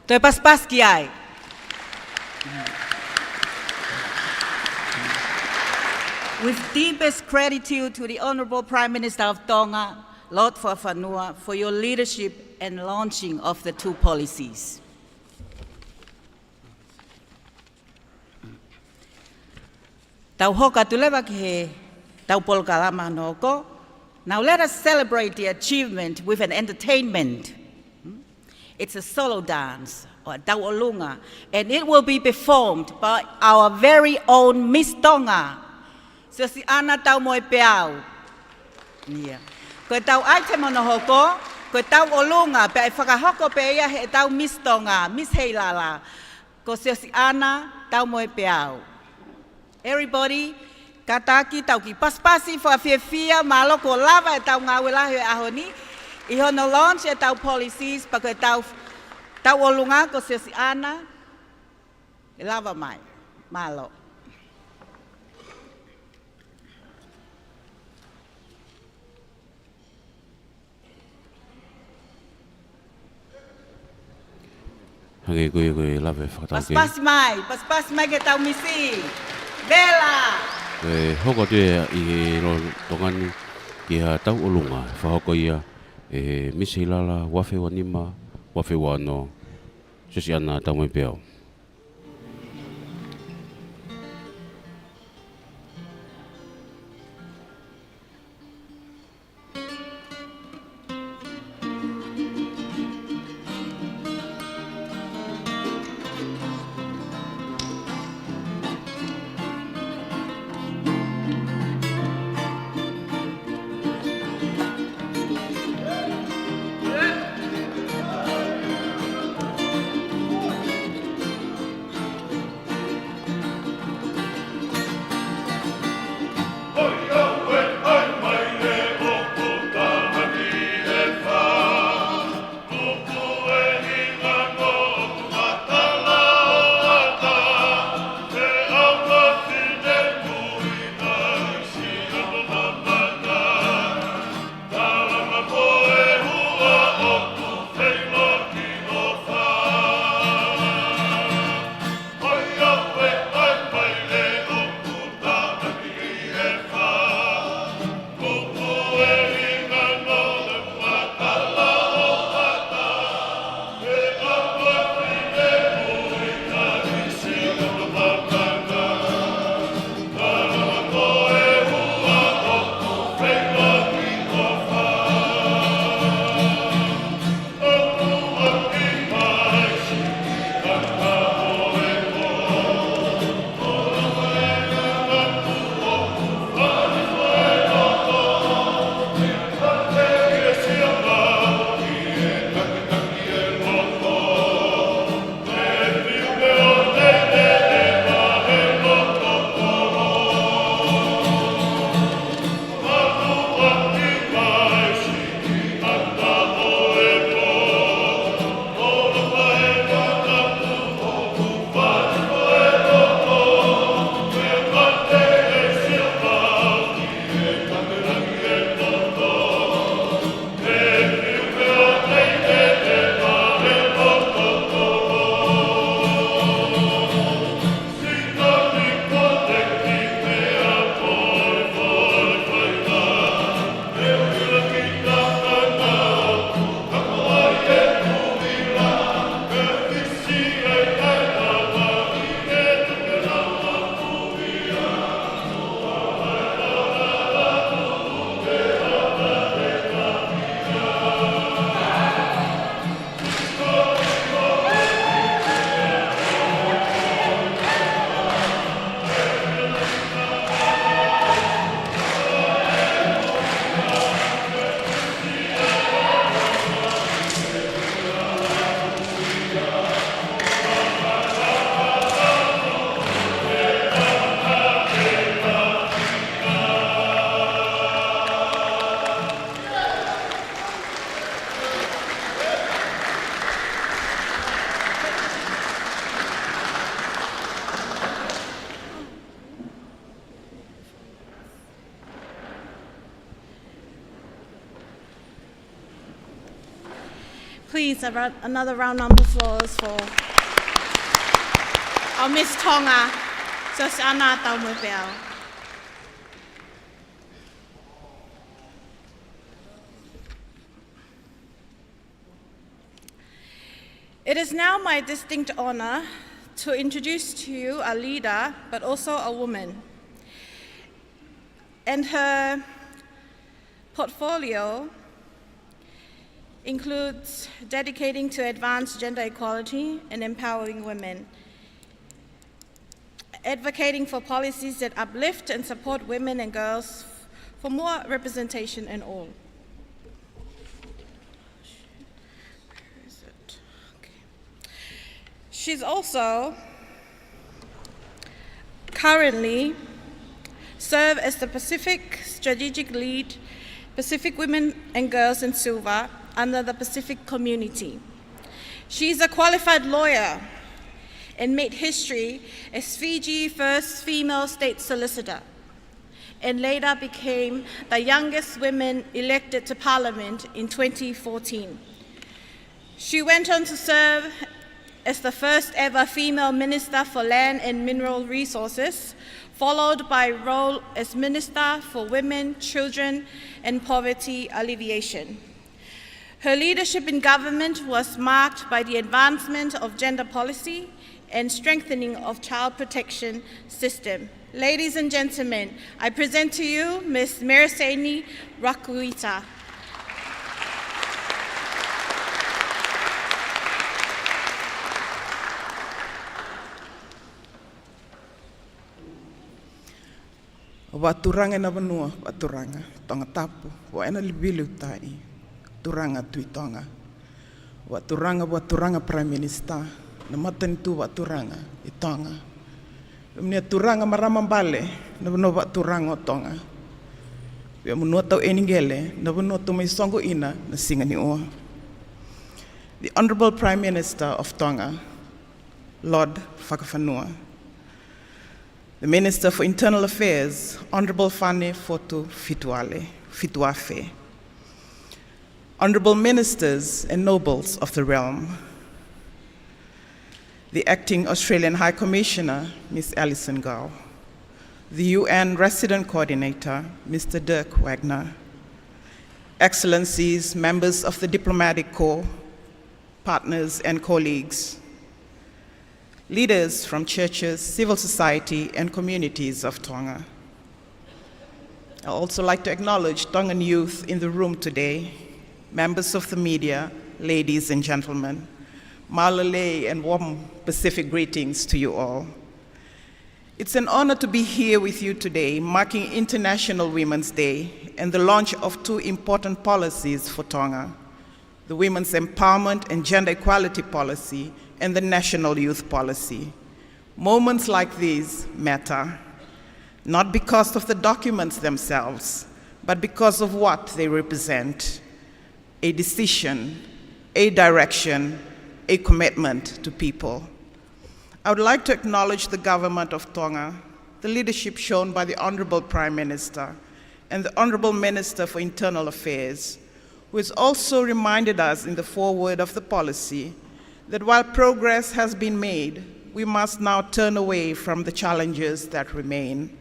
Toi pas ki ai. With deepest gratitude to the Honorable Prime Minister of Tonga, Lord Fafanua, for your leadership and launching of the two policies. Tau hoka tulewa ki he tau polkalama noko. Now let us celebrate the achievement with an entertainment. It's a solo dance, or tau olunga, and it will be performed by our very own Miss Tonga. So si ana tau moe peau. Yeah. Ko tau item ono hoko, ko tau olunga, pe ai whakahoko pe ia he tau Miss Tonga, Miss Heilala. Ko si ana tau moe peau. Everybody, kataki tau ki paspasi whawhiawhia, malo ko lava e tau ngāwe lahi e ahoni. I hono launch e tau policies, pa ko e tau olunga ko si ana, e lava mai, malo. Hage koe lawe whakatau ke. Paspasi mai ke tau misi. Bela! Hoko te i ro tongani ki ha tau olunga, whahoko ia misi lala, wafe wanima, wafe wano, sisi ana tau mai peau. Please, another round of applause for our Miss Tonga, Sosiana Taumepeo. It is now my distinct honor to introduce to you a leader, but also a woman. And her portfolio includes dedicating to advance gender equality and empowering women, advocating for policies that uplift and support women and girls for more representation in all. She's also currently serves as the Pacific Strategic Lead, Pacific Women and Girls in Silver under the Pacific Community. She's a qualified lawyer and made history as Fiji's first female state solicitor, and later became the youngest woman elected to Parliament in 2014. She went on to serve as the first ever female Minister for Land and Mineral Resources, followed by a role as Minister for Women, Children, and Poverty Alleviation. Her leadership in government was marked by the advancement of gender policy and strengthening of child protection system. Ladies and gentlemen, I present to you Ms. Meriseni Rakuita. Waturanga na vanua, waturanga, tonga tapu, wa ena libilu tai, turanga tui tonga. Waturanga Prime Minister, na matan tu waturanga, i tonga. Mnia turanga maramambale, na vanua waturanga o tonga. Wia munua tau eningele, na vanua tu mai songo ina, na singa ni oa. The Honorable Prime Minister of Tonga, Lord Whakawhanua. The Minister for Internal Affairs, Honorable Fane Fotu Fituafe. Honorable Ministers and Nobles of the realm. The Acting Australian High Commissioner, Ms. Alison Gao. The UN Resident Coordinator, Mr. Dirk Wagner. Excellencies, members of the Diplomatic Corps, partners and colleagues. Leaders from churches, civil society, and communities of Tonga. I'd also like to acknowledge Tongan youth in the room today, members of the media, ladies and gentlemen. Malale and warm Pacific greetings to you all. It's an honor to be here with you today, marking International Women's Day and the launch of two important policies for Tonga, the Women's Empowerment and Gender Equality Policy and the National Youth Policy. Moments like these matter, not because of the documents themselves, but because of what they represent: a decision, a direction, a commitment to people. I would like to acknowledge the government of Tonga, the leadership shown by the Honorable Prime Minister and the Honorable Minister for Internal Affairs, who has also reminded us in the foreword of the policy that while progress has been made, we must now turn away from the challenges that remain.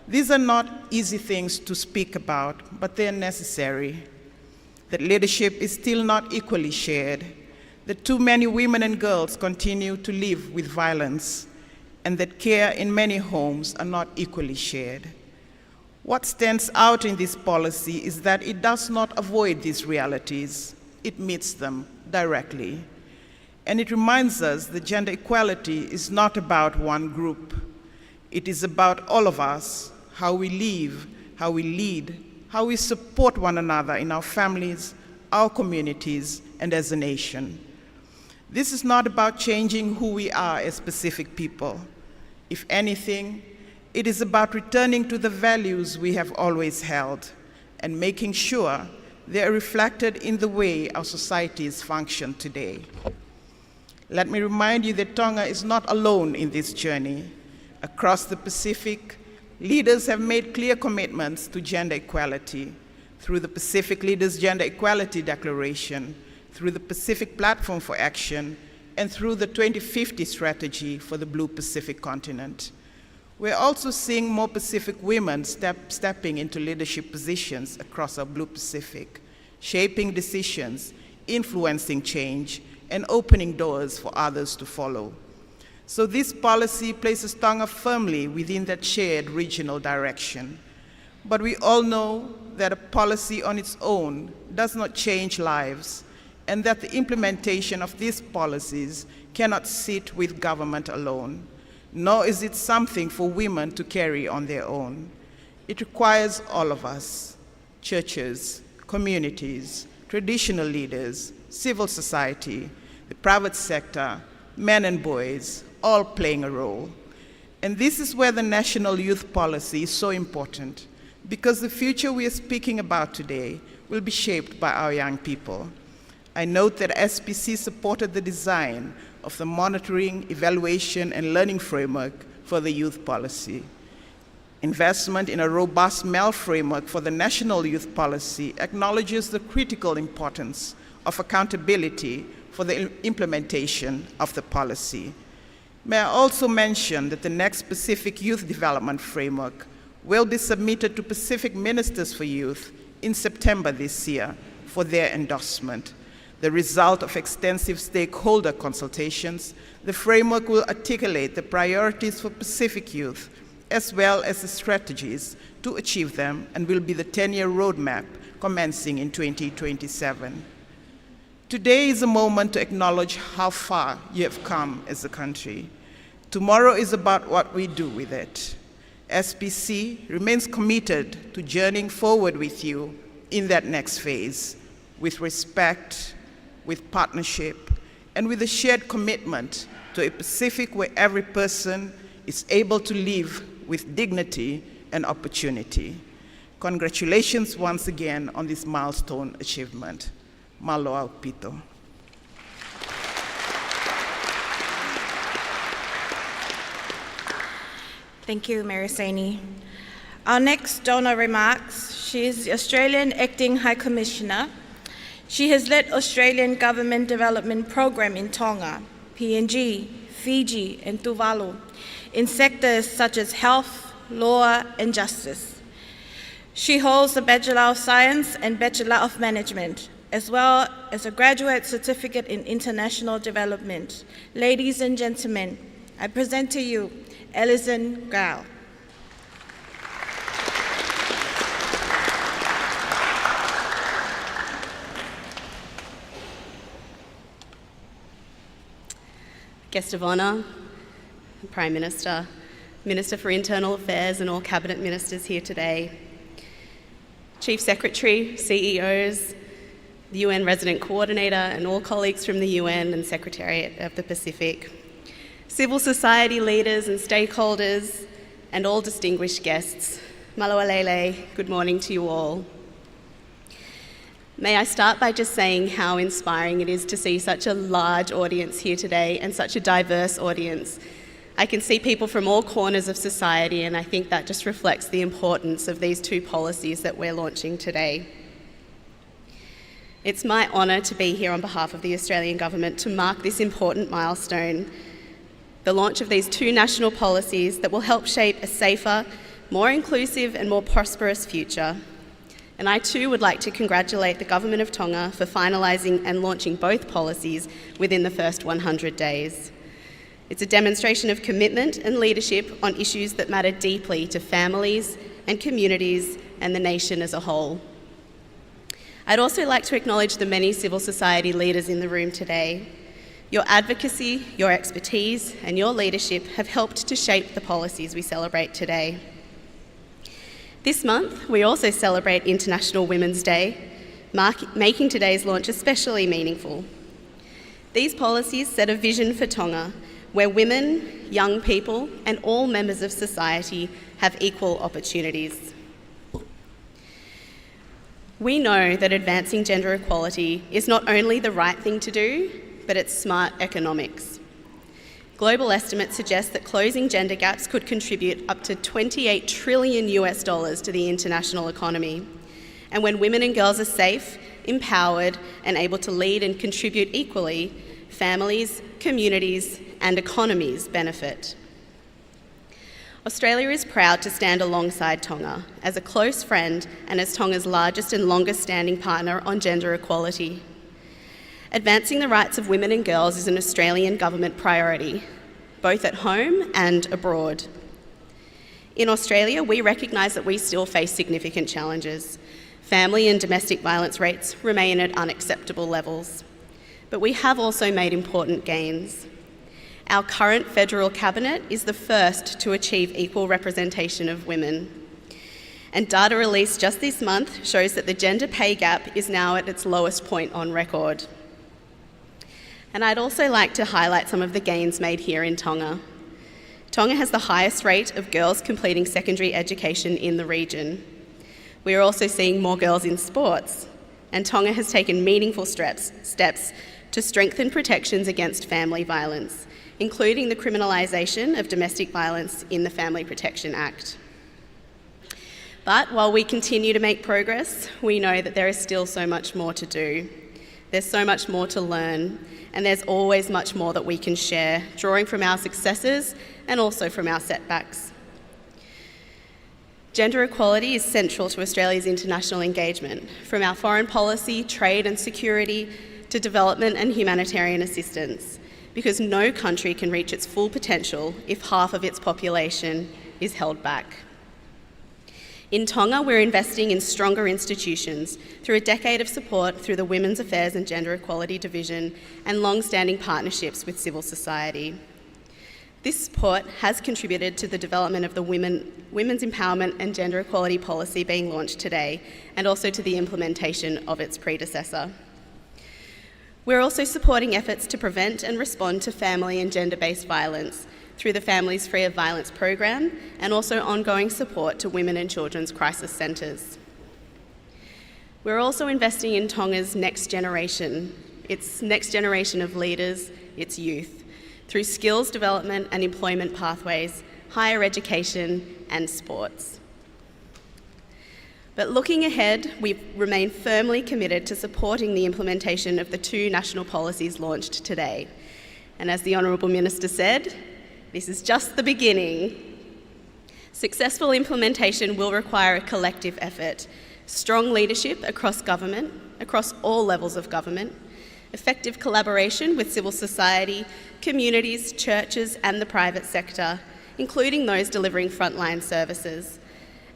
These are not easy things to speak about, but they're necessary. That leadership is still not equally shared, that too many women and girls continue to live with violence, and that care in many homes are not equally shared. What stands out in this policy is that it does not avoid these realities, it meets them directly. And it reminds us that gender equality is not about one group. It is about all of us, how we live, how we lead, how we support one another in our families, our communities, and as a nation. This is not about changing who we are as Pacific people. If anything, it is about returning to the values we have always held and making sure they are reflected in the way our societies function today. Let me remind you that Tonga is not alone in this journey. Across the Pacific, leaders have made clear commitments to gender equality through the Pacific Leaders Gender Equality Declaration, through the Pacific Platform for Action, and through the 2050 strategy for the Blue Pacific continent. We're also seeing more Pacific women stepping into leadership positions across our Blue Pacific, shaping decisions, influencing change, and opening doors for others to follow. So this policy places Tonga firmly within that shared regional direction. But we all know that a policy on its own does not change lives, and that the implementation of these policies cannot sit with government alone, nor is it something for women to carry on their own. It requires all of us, churches, communities, traditional leaders, civil society, the private sector, men and boys, all playing a role. And this is where the National Youth Policy is so important, because the future we are speaking about today will be shaped by our young people. I note that SPC supported the design of the monitoring, evaluation, and learning framework for the youth policy. Investment in a robust MEL framework for the National Youth Policy acknowledges the critical importance of accountability for the implementation of the policy. May I also mention that the next Pacific Youth Development Framework will be submitted to Pacific Ministers for Youth in September this year for their endorsement. The result of extensive stakeholder consultations, the framework will articulate the priorities for Pacific youth, as well as the strategies to achieve them, and will be the 10-year roadmap commencing in 2027. Today is a moment to acknowledge how far you have come as a country. Tomorrow is about what we do with it. SPC remains committed to journeying forward with you in that next phase, with respect, with partnership, and with a shared commitment to a Pacific where every person is able to live with dignity and opportunity. Congratulations once again on this milestone achievement. Maloa Pito. Thank you, Marisani. Our next donor remarks. She is the Australian Acting High Commissioner. She has led Australian Government Development Program in Tonga, PNG, Fiji, and Tuvalu in sectors such as health, law, and justice. She holds a Bachelor of Science and Bachelor of Management, as well as a Graduate Certificate in International Development. Ladies and gentlemen, I present to you Alison Grau. Guest of Honour, Prime Minister, Minister for Internal Affairs and all Cabinet Ministers here today, Chief Secretary, CEOs, the UN Resident Coordinator and all colleagues from the UN and Secretariat of the Pacific, civil society leaders and stakeholders, and all distinguished guests. Maloalele, good morning to you all. May I start by just saying how inspiring it is to see such a large audience here today and such a diverse audience. I can see people from all corners of society, and I think that just reflects the importance of these two policies that we're launching today. It's my honour to be here on behalf of the Australian Government to mark this important milestone, the launch of these two national policies that will help shape a safer, more inclusive and more prosperous future. And I too would like to congratulate the Government of Tonga for finalising and launching both policies within the first 100 days. It's a demonstration of commitment and leadership on issues that matter deeply to families and communities and the nation as a whole. I'd also like to acknowledge the many civil society leaders in the room today. Your advocacy, your expertise and your leadership have helped to shape the policies we celebrate today. This month, we also celebrate International Women's Day, making today's launch especially meaningful. These policies set a vision for Tonga where women, young people, and all members of society have equal opportunities. We know that advancing gender equality is not only the right thing to do, but it's smart economics. Global estimates suggest that closing gender gaps could contribute up to $28 trillion to the international economy. And when women and girls are safe, empowered, and able to lead and contribute equally, families, communities, and economies benefit. Australia is proud to stand alongside Tonga as a close friend and as Tonga's largest and longest standing partner on gender equality. Advancing the rights of women and girls is an Australian government priority, both at home and abroad. In Australia, we recognise that we still face significant challenges. Family and domestic violence rates remain at unacceptable levels. But we have also made important gains. Our current federal cabinet is the first to achieve equal representation of women. And data released just this month shows that the gender pay gap is now at its lowest point on record. And I'd also like to highlight some of the gains made here in Tonga. Tonga has the highest rate of girls completing secondary education in the region. We are also seeing more girls in sports, and Tonga has taken meaningful steps to strengthen protections against family violence, including the criminalisation of domestic violence in the Family Protection Act. But while we continue to make progress, we know that there is still so much more to do. There's so much more to learn, and there's always much more that we can share, drawing from our successes and also from our setbacks. Gender equality is central to Australia's international engagement, from our foreign policy, trade and security, to development and humanitarian assistance, because no country can reach its full potential if half of its population is held back. In Tonga, we're investing in stronger institutions through a decade of support through the Women's Affairs and Gender Equality Division and long-standing partnerships with civil society. This support has contributed to the development of the Women's Empowerment and Gender Equality Policy being launched today, and also to the implementation of its predecessor. We're also supporting efforts to prevent and respond to family and gender-based violence through the Families Free of Violence program, and also ongoing support to women and children's crisis centres. We're also investing in Tonga's next generation, its next generation of leaders, its youth, through skills development and employment pathways, higher education and sports. But looking ahead, we remain firmly committed to supporting the implementation of the 2 national policies launched today. And as the Honourable Minister said, this is just the beginning. Successful implementation will require a collective effort, strong leadership across government, across all levels of government, effective collaboration with civil society, communities, churches and the private sector, including those delivering frontline services,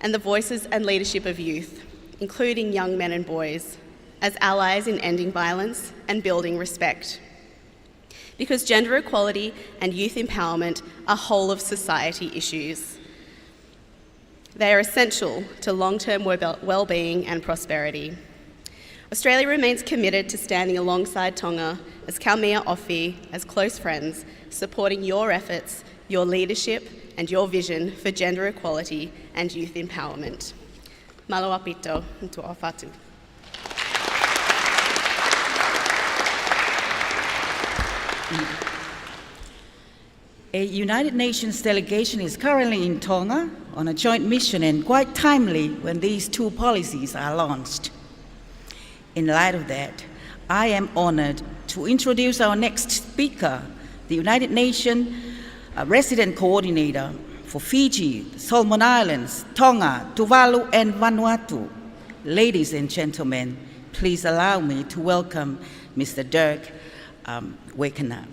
and the voices and leadership of youth, including young men and boys, as allies in ending violence and building respect. Because gender equality and youth empowerment are whole of society issues. They are essential to long-term well-being and prosperity. Australia remains committed to standing alongside Tonga as Kaumea Ofi, as close friends, supporting your efforts, your leadership and your vision for gender equality and youth empowerment. Malo apito, ntu ofatu. A United Nations delegation is currently in Tonga on a joint mission, and quite timely when these 2 policies are launched. In light of that, I am honored to introduce our next speaker, the United Nations Resident Coordinator for Fiji, the Solomon Islands, Tonga, Tuvalu, and Vanuatu. Ladies and gentlemen, please allow me to welcome Mr. Dirk Wakener.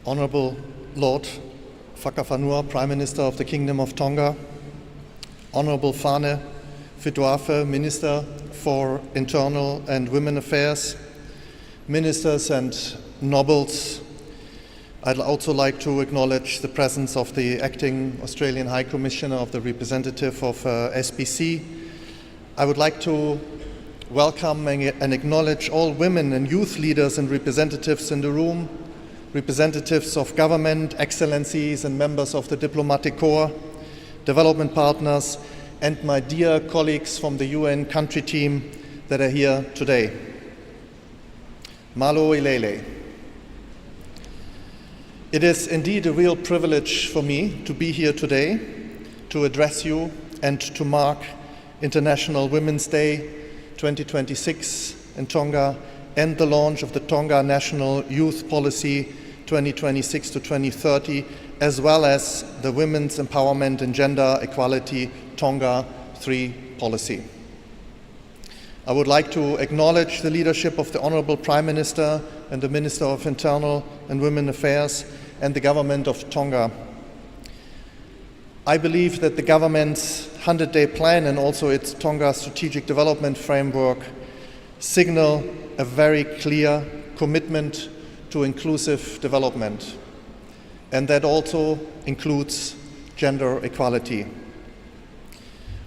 Honourable Lord Whakawhanua, Prime Minister of the Kingdom of Tonga, Honourable Fane Fituafe, Minister for Internal and Women Affairs, Ministers and Nobles, I'd also like to acknowledge the presence of the Acting Australian High Commissioner of the Representative of SPC. I would like to welcome and acknowledge all women and youth leaders and representatives in the room, representatives of government, excellencies and members of the diplomatic corps, development partners, and my dear colleagues from the UN country team that are here today. Malo ilele. It is indeed a real privilege for me to be here today to address you and to mark International Women's Day 2026 in Tonga and the launch of the Tonga National Youth Policy 2026 to 2030, as well as the Women's Empowerment and Gender Equality Tonga 3 policy. I would like to acknowledge the leadership of the Honourable Prime Minister and the Minister of Internal and Women Affairs and the Government of Tonga. I believe that the government's 100-day plan and also its Tonga Strategic Development Framework signal a very clear commitment to inclusive development, and that also includes gender equality.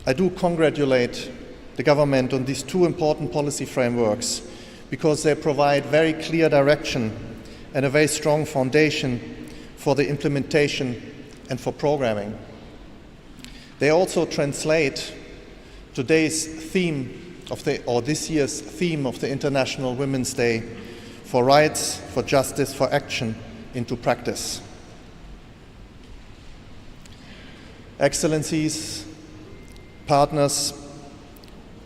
I do congratulate the government on these two important policy frameworks because they provide very clear direction and a very strong foundation for the implementation and for programming. They also translate today's theme or this year's theme of the International Women's Day for rights, for justice, for action into practice. Excellencies, partners,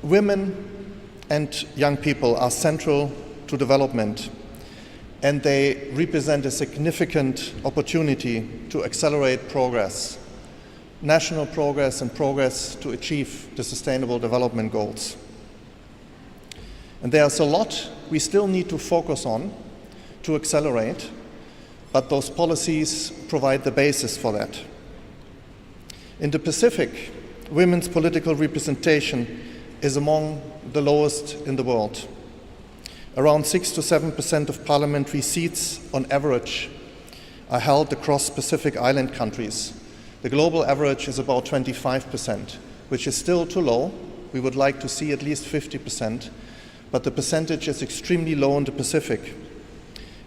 women and young people are central to development, and they represent a significant opportunity to accelerate progress, national progress and progress to achieve the Sustainable Development Goals. And there's a lot we still need to focus on to accelerate, but those policies provide the basis for that. In the Pacific, women's political representation is among the lowest in the world. Around 6 to 7% of parliamentary seats on average are held across Pacific Island countries. The global average is about 25%, which is still too low. We would like to see at least 50%, but the percentage is extremely low in the Pacific.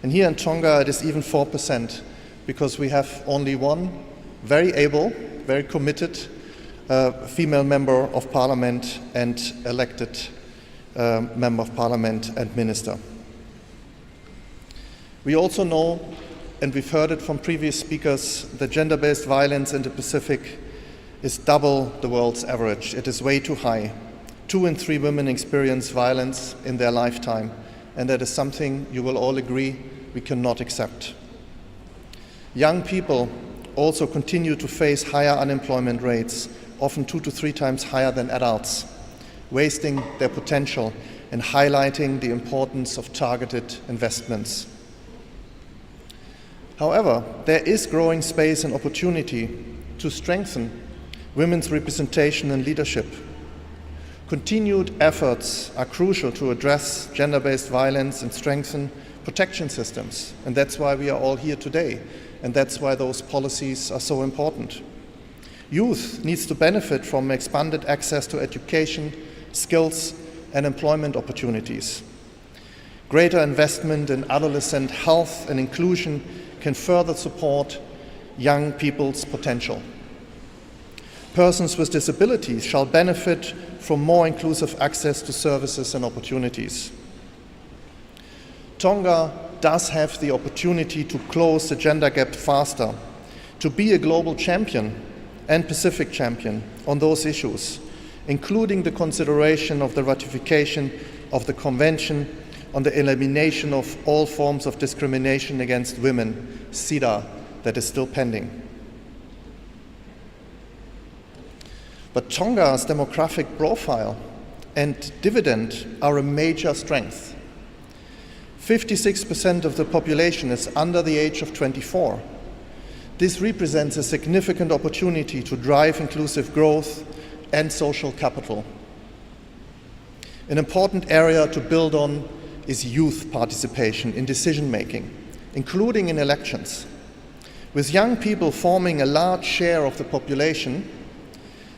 And here in Tonga, it is even 4%, because we have only one very able, very committed female member of parliament and elected member of parliament and minister. We also know, and we've heard it from previous speakers, that gender-based violence in the Pacific is double the world's average. It is way too high. 2 in 3 women experience violence in their lifetime, and that is something you will all agree we cannot accept. Young people also continue to face higher unemployment rates, often 2 to 3 times higher than adults, wasting their potential and highlighting the importance of targeted investments. However, there is growing space and opportunity to strengthen women's representation and leadership. Continued efforts are crucial to address gender-based violence and strengthen protection systems, and that's why we are all here today, and that's why those policies are so important. Youth needs to benefit from expanded access to education, skills, and employment opportunities. Greater investment in adolescent health and inclusion can further support young people's potential. Persons with disabilities shall benefit from more inclusive access to services and opportunities. Tonga does have the opportunity to close the gender gap faster, to be a global champion and Pacific champion on those issues, including the consideration of the ratification of the Convention on the Elimination of All Forms of Discrimination Against Women, CEDAW, that is still pending. But Tonga's demographic profile and dividend are a major strength. 56% of the population is under the age of 24. This represents a significant opportunity to drive inclusive growth and social capital. An important area to build on is youth participation in decision-making, including in elections. With young people forming a large share of the population,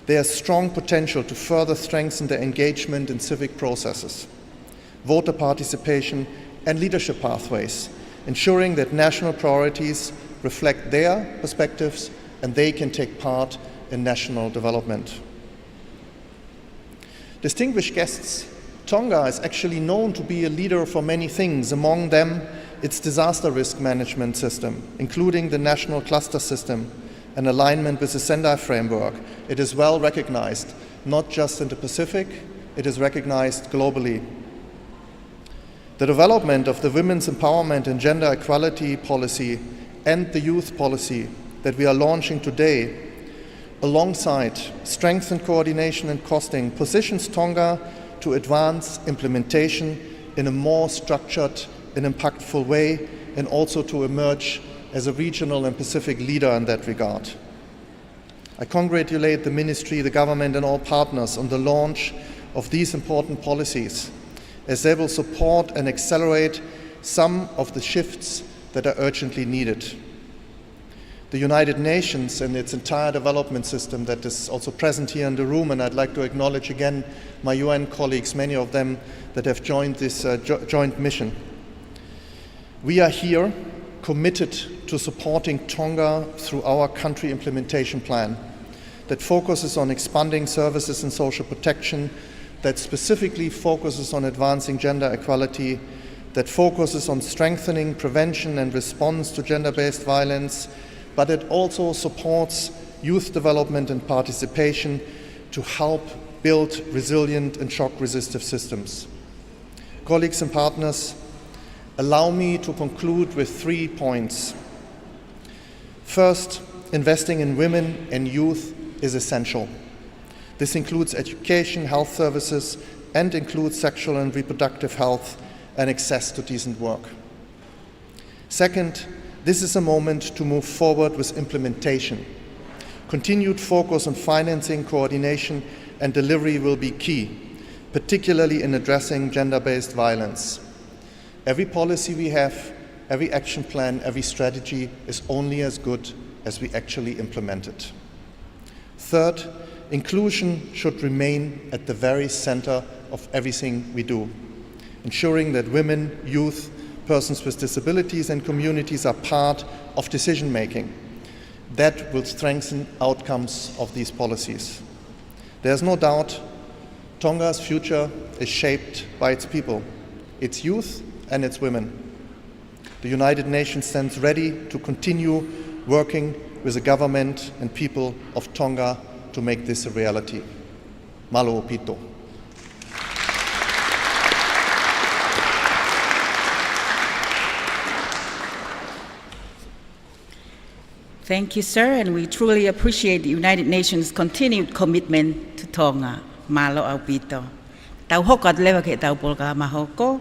there is strong potential to further strengthen their engagement in civic processes, voter participation, and leadership pathways, ensuring that national priorities reflect their perspectives and they can take part in national development. Distinguished guests, Tonga is actually known to be a leader for many things, among them its disaster risk management system, including the national cluster system and alignment with the Sendai framework. It is well recognized, not just in the Pacific, it is recognized globally. The development of the women's empowerment and gender equality policy and the youth policy that we are launching today, alongside strengthened coordination and costing, positions Tonga to advance implementation in a more structured and impactful way, and also to emerge as a regional and Pacific leader in that regard. I congratulate the Ministry, the government and all partners on the launch of these important policies, as they will support and accelerate some of the shifts that are urgently needed. The United Nations and its entire development system that is also present here in the room, and I'd like to acknowledge again my UN colleagues, many of them that have joined this joint mission. We are here committed to supporting Tonga through our country implementation plan that focuses on expanding services and social protection, that specifically focuses on advancing gender equality, that focuses on strengthening prevention and response to gender-based violence, but it also supports youth development and participation to help build resilient and shock-resistive systems. Colleagues and partners, allow me to conclude with 3 points. First, investing in women and youth is essential. This includes education, health services, and includes sexual and reproductive health and access to decent work. Second, this is a moment to move forward with implementation. Continued focus on financing, coordination, and delivery will be key, particularly in addressing gender-based violence. Every policy we have, every action plan, every strategy is only as good as we actually implement it. Third, inclusion should remain at the very center of everything we do, ensuring that women, youth, persons with disabilities and communities are part of decision-making. That will strengthen outcomes of these policies. There's no doubt Tonga's future is shaped by its people, its youth and its women. The United Nations stands ready to continue working with the government and people of Tonga to make this a reality. Malo opito. Thank you, sir, and we truly appreciate the United Nations' continued commitment to Tonga. Malo opito. Tau hoko lewa ke tau polka mahoko.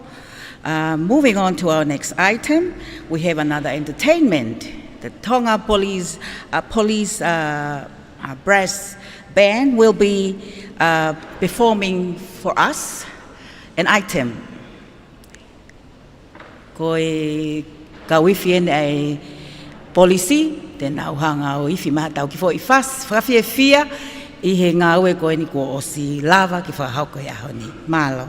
Moving on to our next item, we have another entertainment. The Tonga Police Brass Band will be performing for us an item. Koe kawifien a policy, then au hanga o ifi maha tau kifo i fas, whakawhiawhia, i he ngā ue koe ni ko o si lava ki whakahauko i aho ni. Malo.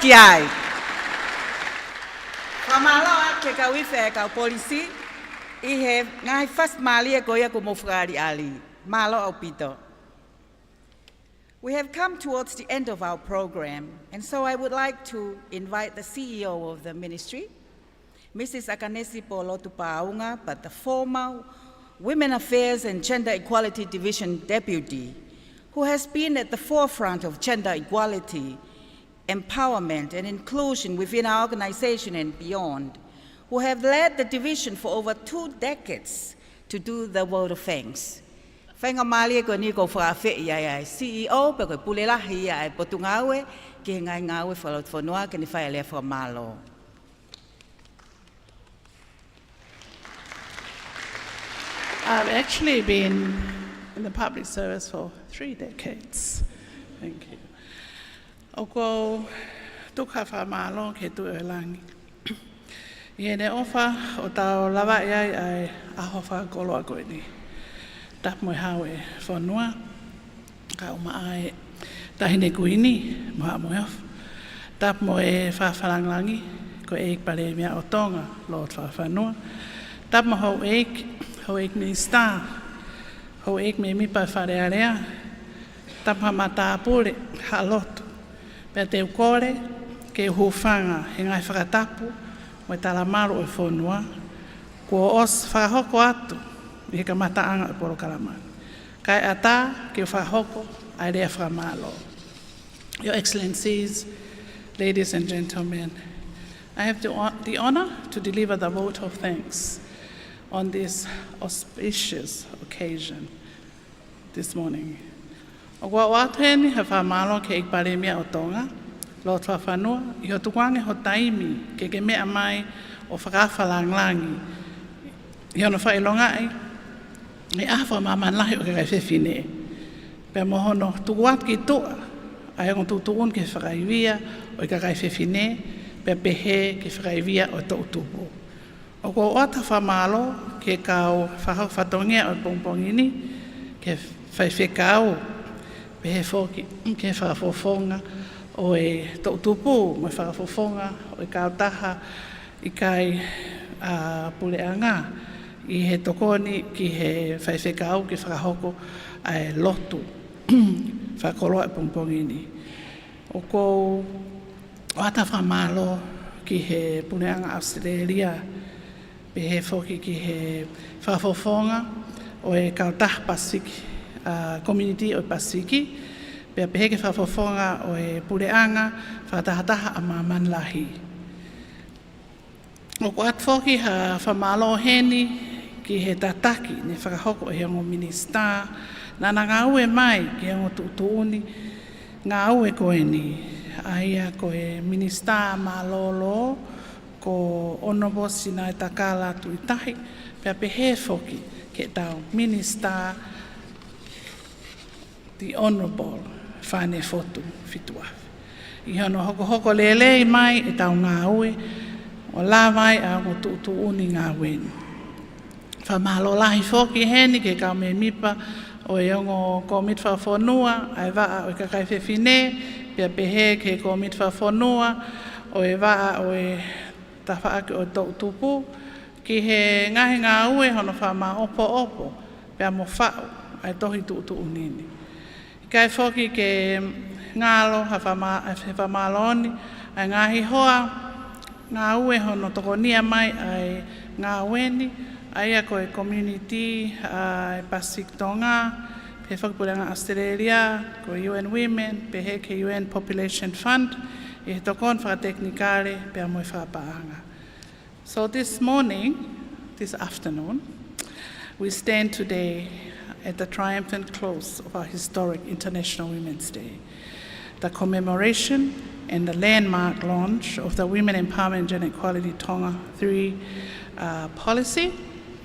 ki ai. Whamalo ke ka wife ka polisi, I he ngai first mali e koia ko mofrari ali. Malo au pito. We have come towards the end of our program, and so I would like to invite the CEO of the ministry, Mrs. Akanesi Polotu Paunga, but the former Women Affairs and Gender Equality Division Deputy, who has been at the forefront of gender equality, empowerment, and inclusion within our organization and beyond, who have led the division for over 2 decades to do the vote of thanks. Whainga mali e ko ni ko whaafe ia CEO, pe koe pulelahi ia e potungawe, ki ngai ngawe whalotfonua, ke ni whae lea whamalo. I've actually been in the public service for 3 decades. Thank you. Oko tuka whamalo ke tu e langi. I ne ofa o tau lawa iai ai aho whakoloa koe ni. Tap mo hau e whanua, ka uma ai tahine kuini, moha mo heof. Tap mo e whawharanglangi, ko e pare mea o Tonga, Lord Whawhanua. Tap mo hau eik minister, hau eik me mipa wharearea. Tap ha mata apure, ha lotu. Pea te ukore, ke hufanga, he ngai whakatapu, mo e talamaro e whanua. Ko os whahoko atu, I he ka mataanga e poro kalamani. Kai ata ke whahoko ai rea whamalo. Your Excellencies, ladies and gentlemen, I have the honor to deliver the vote of thanks on this auspicious occasion this morning. O kua watuheni he whamalo ke ikparemia o Tonga, Lord Whawhanua, I ho tukuange ho taimi ke mea mai o whakawhalanglangi. I hono whailongai, I awha mamanahi o ke kai whewhine. Pea mohono tukuat ki toa, ai ango tutuun ke whakaiwia o ke kai whewhine, pea pehe ke whakaiwia o tautupu. O kua oata whamalo ke kau whatongia o pongpongini, ke whaiwhekau, pehe whoki ke whakafofonga o e tautupu, mo e whakafofonga o e kautaha I kai puleanga, I he tokoni ki he whaiwhekau ki whakahoko ai lotu whakoloa e pongpongini. O kou oata whamalo ki he puneanga Australia, pe he whoki ki he whakafofonga o e kautaha Pasifiki, community o Pasifiki, pe he ke whakafofonga o e puneanga whakatahataha a mamanlahi. O ko at whoki ha whamalo heni, ki he tataki, ne whakahoko e hango minista, nana ngā ue mai ki hango tutuuni, ngā ue koe ni, aia koe minista malolo, ko onobo sina e takala tuitahi, pea pehe whoki ke tau minista, the honourable whane fotu fituafi. I hano hoko lelei mai e tau ngā ue, o la mai a hango tutuuni ngā weni. Whamalo lahi whoki heni ke kau me mipa o e ongo ko mitwha whanua, ai waa o e kakai whewhine, pia pehe ke ko mitwha whanua, o e waa o e tawhaake o tautupu, ki he ngahi ngā ue hono whama opo, pia mo whao, ai tohi tuutu unini. Kai whoki ke ngalo ha whamaloni, ai ngahi hoa, ngā ue hono tokonia mai ai ngā weni, aia koe community Pasifiki Tonga, pe whakapuranga Australia, ko UN Women, pe he ke UN Population Fund, e he tokon whakateknikare, pe a moe whakapaanga. So this afternoon, we stand today at the triumphant close of our historic International Women's Day, the commemoration and the landmark launch of the Women Empowerment and Equality Tonga 3 policy,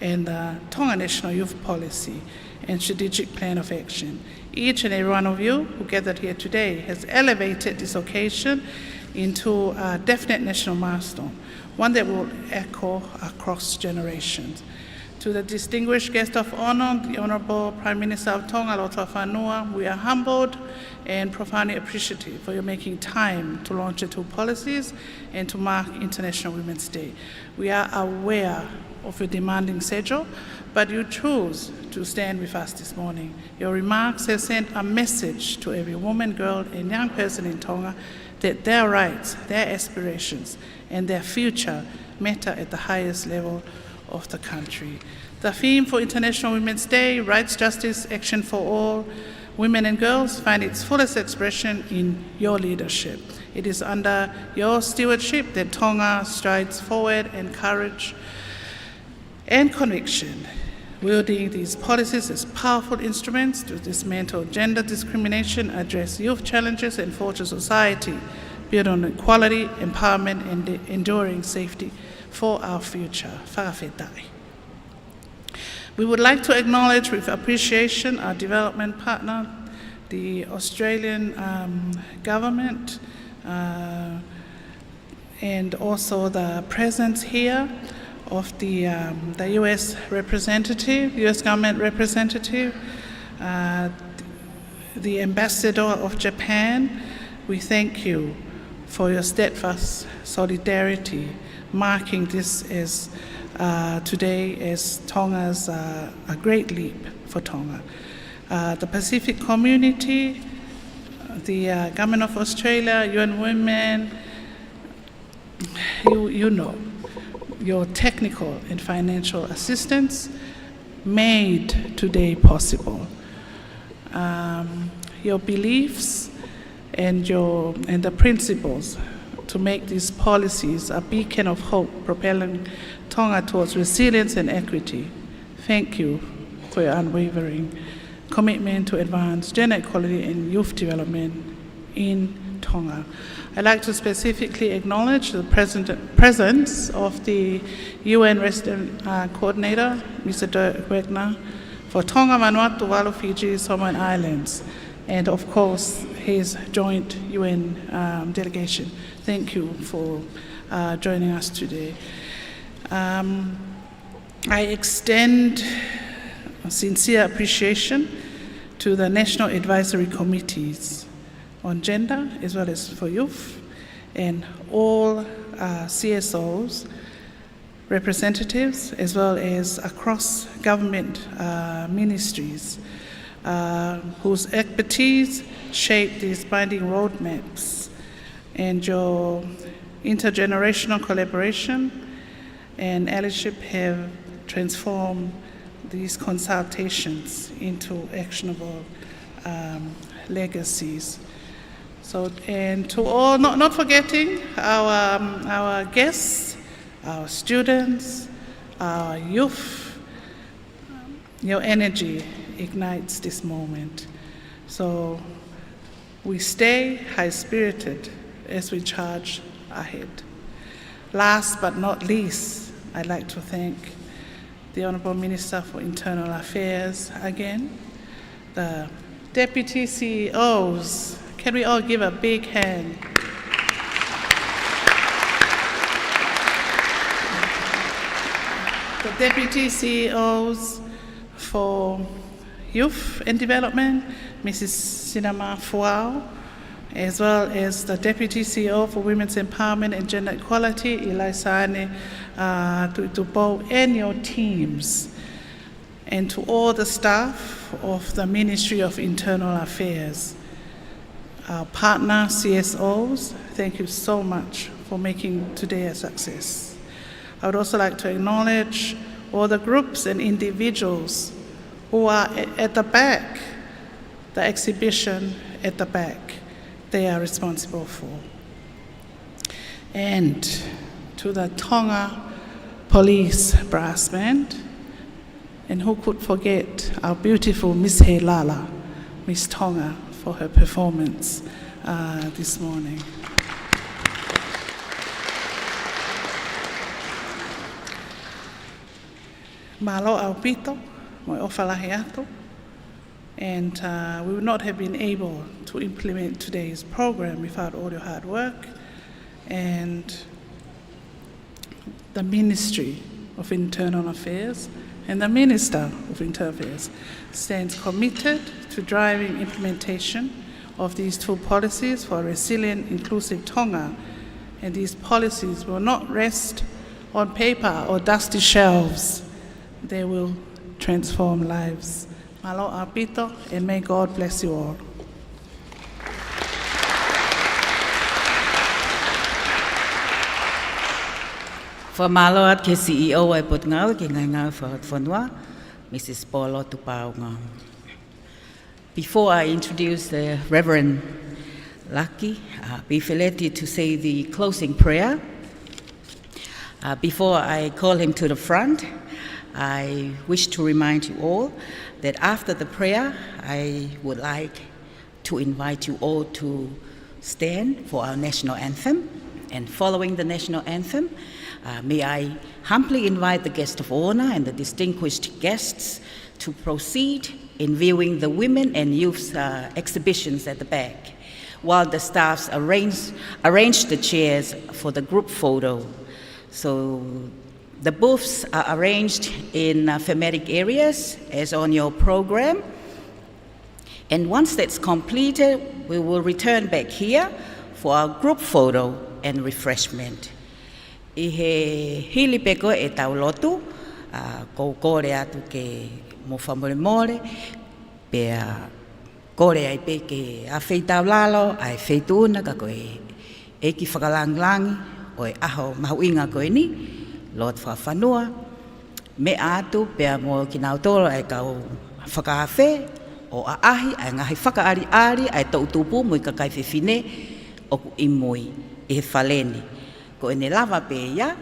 and the Tonga National Youth Policy and Strategic Plan of Action. Each and every one of you who gathered here today has elevated this occasion into a definite national milestone, one that will echo across generations. To the distinguished guest of honor, the Honorable Prime Minister of Tonga, Lord Whawhanua, we are humbled and profoundly appreciative for your making time to launch the two policies and to mark International Women's Day. We are aware of your demanding schedule, but you chose to stand with us this morning. Your remarks have sent a message to every woman, girl, and young person in Tonga that their rights, their aspirations, and their future matter at the highest level of the country. The theme for International Women's Day, Rights, Justice, Action for All, Women and Girls, find its fullest expression in your leadership. It is under your stewardship that Tonga strides forward in courage and conviction, wielding these policies as powerful instruments to dismantle gender discrimination, address youth challenges, and forge a society built on equality, empowerment, and enduring safety for our future. Whakawhetai. We would like to acknowledge with appreciation our development partner, the Australian government, and also the presence here of the US representative, US government representative, the ambassador of Japan. We thank you for your steadfast solidarity, marking this as today as Tonga's a great leap for Tonga. The Pacific community, the Government of Australia, UN Women, you know, your technical and financial assistance made today possible. Your beliefs and the principles to make these policies a beacon of hope, propelling Tonga towards resilience and equity. Thank you for your unwavering commitment to advance gender equality and youth development in Tonga. I'd like to specifically acknowledge the presence of the UN Resident Coordinator, Mr. Dirk Wagner, for Tonga, Vanuatu, Tuvalu, Fiji, Solomon Islands, and of course his joint UN delegation. Thank you for joining us today. I extend a sincere appreciation to the National Advisory Committees on Gender as well as for youth and all CSOs, representatives as well as across government ministries whose expertise shape these binding roadmaps, and your intergenerational collaboration and allyship have transformed these consultations into actionable legacies. So, and to all, not forgetting our guests, our students, our youth, your energy ignites this moment. So we stay high-spirited as we charge ahead. Last but not least, I'd like to thank the Honourable Minister for Internal Affairs again, the Deputy CEOs. Can we all give a big hand? The Deputy CEOs for Youth and Development, Mrs. Sinama Fuao, as well as the Deputy CEO for Women's Empowerment and Gender Equality, Ilaisane Tuitupo, and your teams, and to all the staff of the Ministry of Internal Affairs. Our partner CSOs, thank you so much for making today a success. I would also like to acknowledge all the groups and individuals who are at the back, the exhibition at the back, they are responsible for. And to the Tonga Police Brass Band, and who could forget our beautiful Miss Helala, Miss Tonga, for her performance this morning. Malo au pito, moi ofalahi atu. And we would not have been able to implement today's program without all your hard work and the Ministry of Internal Affairs and the Minister of Inter Affairs stands committed to driving implementation of these two policies for a resilient, inclusive Tonga, and these policies will not rest on paper or dusty shelves. They will transform lives. Malo apito, and may God bless you all. Whamaloat ke CEO ai Potngau ki ngā whanua, Mrs. Paulo Tupaunga. Before I introduce the Reverend Lucky, be delighted to say the closing prayer. Before I call him to the front, I wish to remind you all that after the prayer, I would like to invite you all to stand for our national anthem. And following the national anthem, may I humbly invite the guest of honor and the distinguished guests to proceed in viewing the women and youth exhibitions at the back, while the staffs arrange the chairs for the group photo. So the booths are arranged in thematic areas as on your program. And once that's completed, we will return back here for our group photo and refreshment. I he hili peko e tau lotu, ko kore atu ke mo whamore pe kore ai pe ke a whei tau lalo, ai whei tūna ka koe e ki whakalangilangi o e aho mahuinga koe ni, Lord Whawhanua, me atu pe mo ki nau tolo ai kau whakawhe o a ahi, ai ngahi whakaari ai tau tupu mo i ka kai whiwhine o ku imui e he whaleni. Ko e ne lava pe ia,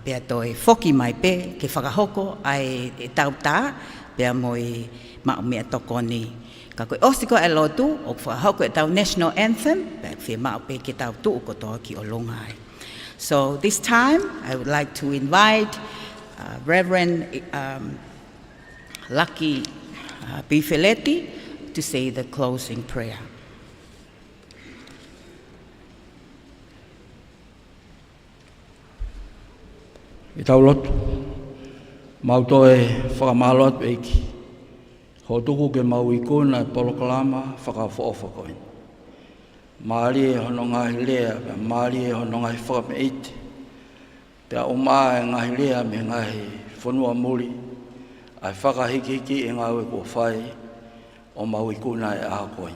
pea toi whoki mai pe ke whakahoko ai e tau tā, pea mo i mao mea toko ni. Ka koe osiko e lotu o whakahoko e tau national anthem, pea whi mao pe ke tau tuu kotoa ki o longai. So this time, I would like to invite Reverend Lucky Bifeletti to say the closing prayer. I tau lotu, mauto e whakamalo atu eiki. Ho tuku ke mau I kuna e polokalama whakawhaofa koe. Maari e hono ngahi lea, maari e hono ngahi whakame eiti. Pea o maa e ngahi lea me ngahi whanua muri, ai whakahiki e ngau e kua whai, o mau I kuna e aha koe.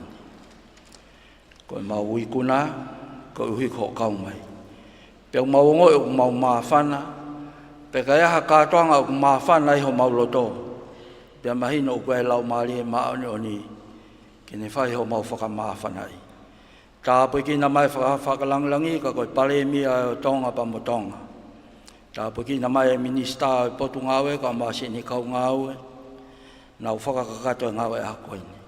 Koe mau I kuna, koe uhi ko kau mai. Pea o mau ngoi o mau maa whana, pe ka iaha kātoanga o maa whana I ho mau loto. Pea mahino o koe lau maari e maa oni oni, ke ne whai ho mau whakamaa whana I. Tā pui ki na mai whakalangilangi, ka koe pare mia o tonga pa mo tonga. Tā pui ki na mai e minista o potu ngawe, ka maa sini kau ngawe, nau whakakakato e ngawe a koini.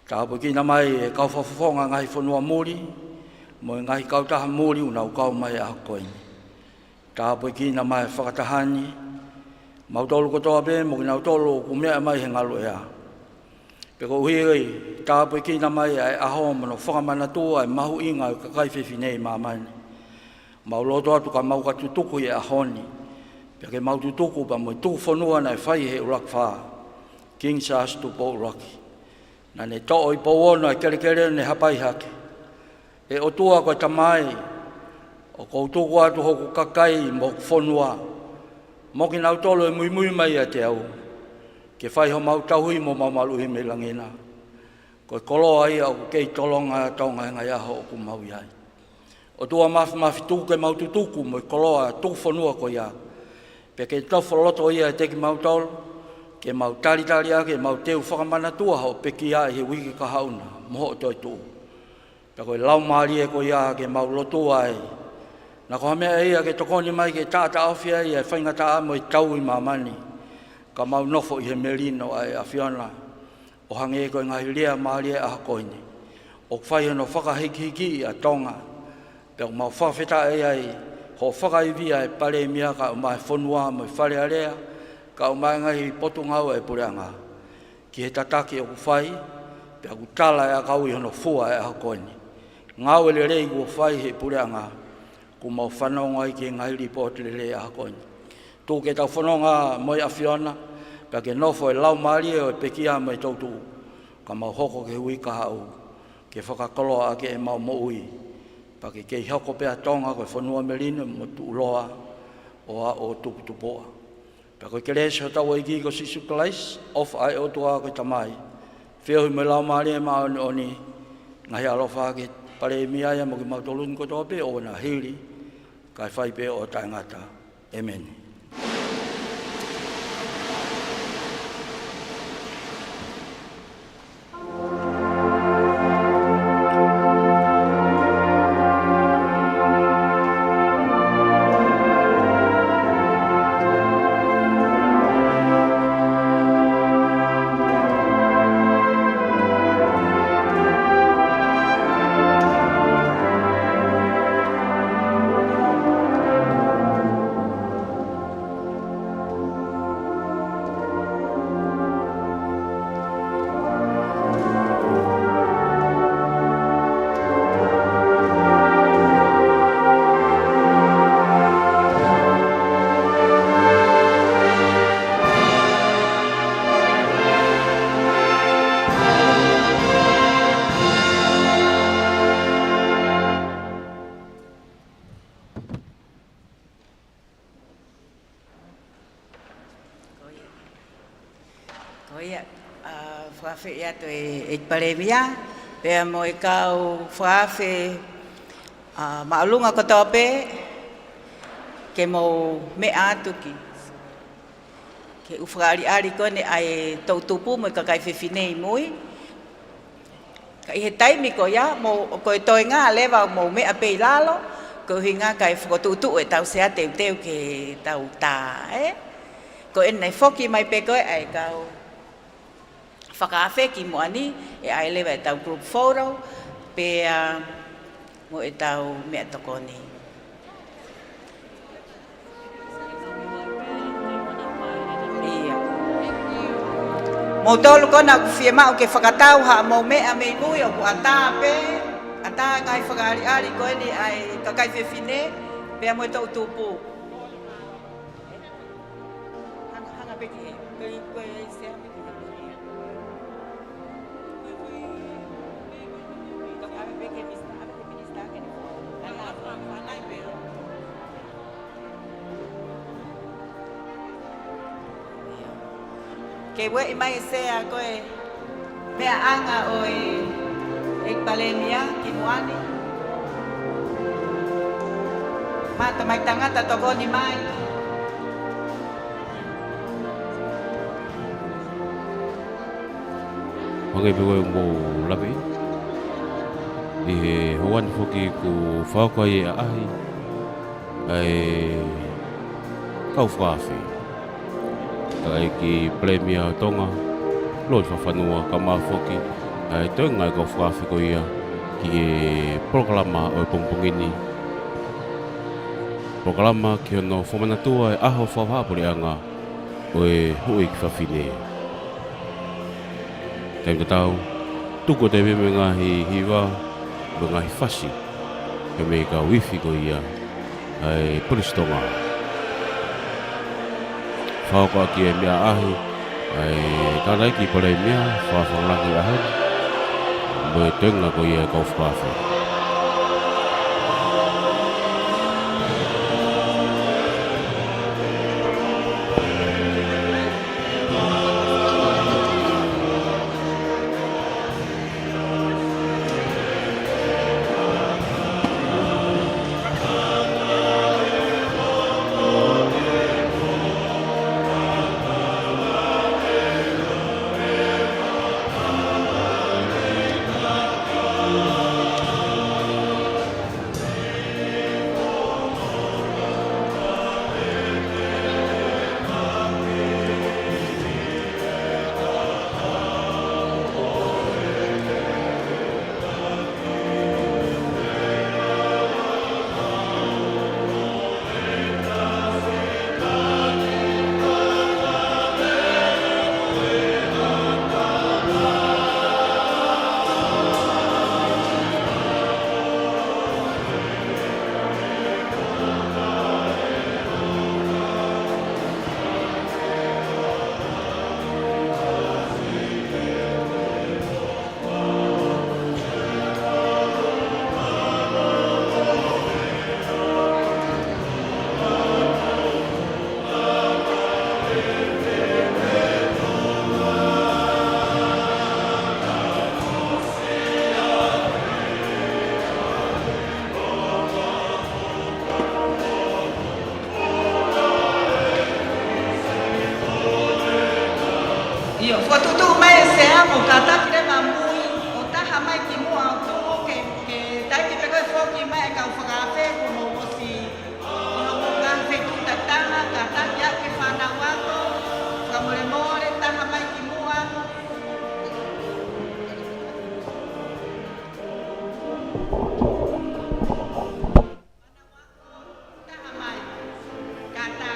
Tā pui ki na mai e kau whawhawhonga ngahi whanua muri, mo e ngahi kautaha muri unau kau mai a koini. Tā pui ki na mai whakatahani, mautolu kotoa pe, mo ki nau tolu kumea mai he ngalu ea. Peko uhioi, tā pui ki na mai ai aho mano whakamanatua ai mahu inga o kakai whiwhinei māmani. Mau loto atu ka mau katutuku I ahoni. Peke mau tutuku pa mo tu whanua nei whai he urak wha. King Charles tupo uraki. Na ne to'o I pouono ai kerekere ne hapai hake. E o tua koe tamai, o koutuku atu hoku kakai mo whanua. Mo ki nau tolo e mui mai a te au. Ke whai ho mau tauhi mo mau maluhi me langina. Koe kolo ai au kei tolonga tonga e ngai aho o ku mau iai. O tua mafi tuku ke mau tutuku mo I kolo a tuku whanua ko ia. Pe ke tau whaloto ia e teki mau tolo, ke mau tari ake, mau teu whakamanatua ho peki ia he wiki ka hauna, moho o toi tuu. Pe koe lau maari e ko ia ke mau lotua ai. Na ko hamea ia ke tokoni mai ke tāta awhia ia e whaingata a mo I tau I mamani. Ka mau nofo I he merino ai a whiona, o hange e koe ngahi lea maari e aha koini. O whai hono whakahiki a tonga, pe o mau whawheta e ai, ho whakaivia e pare mia ka o mai whanua mo I whare area, ka o mai ngahi potu ngau e pureanga. Ki he tataki o ku whai, pe a ku tala e a kau I hono fua e aha koini. Ngau e le rei ku whai he pureanga, ku mau whanau ngai ki ngahi ripoti le rei aha koini. tō ke tau whanonga moi a whiona, pia ke nofo e lau maari o e pekia mai tautu, ka mau hoko ke hui ka hau, ke whakakoloa ake e mau moui, pa ke kei hoko pia tonga koe whanua melina mo tu uloa o a o tuputupoa. Pia koe ke reso tau e ki ko sisu kalais, of ai o tua koe tamai, whiohi mai lau maari e maa oni oni, ngahi alofa ke pare mia ia mo ki mautolun ko tō pe o na hiri, kai whai pe o taingata. Amen. Whawhi ia to e paremia, pēr mo e kau whawhi maalunga kotoa pē, ke mo me atuki. Ke uwhakari ari kone ai tau tupu mo i kakai whiwhinei mui. Ka i he taimi ko ia, mo ko e toi ngā lewa mo me a pē lalo, ko hi ngā kai whakotutu e tau sea teu teu ke tau tā, Ko e nei whoki mai pē koe ai kau whakawhe ki moani, e ai lewa e tau group photo, pe mo e tau mea tokoni. Ia. Mo tolu kona ku whia mau ke whakatau ha mo mea mei mui o ku ata pe, ata ngai whakari ari koe ni ai kakai whiwhine, pe mo e tau tupu. Hanga peki he, koe sea peki. Ke wei mai sea koe mea anga o e palemia ki moani. Mata mai tangata tokoni mai. Wangai pe koe mo lapi. I he hoan whoki ku whakoi e ahi. Ai kau whawhi. Kai ki Premier Tonga, Lord whawhanua ka mawhoki, ai toi ngai kau whawhi ko ia ki e programa o pongpongini. Programa ki ono whamanatua e aho whawhapuri anga o e hui ki whawhine. Taim tau, tuko te me ngahi hiwa, me ngahi whasi, ke me ka wifi ko ia, ai Puristonga. Whauka ki e mea ahi, ai tānai ki pare mea, whawhangangi ahi, mo e tenga ko ia kau whawhi. Io, tu mai sei amo kata kire mamui, o taha mai ki mua tu ke tai ki peko foki mai ka whakafe kuno osi. Kuno mga fetu tatanga kata kia ke whana wako, whamore more taha mai ki mua. Taha mai, kata.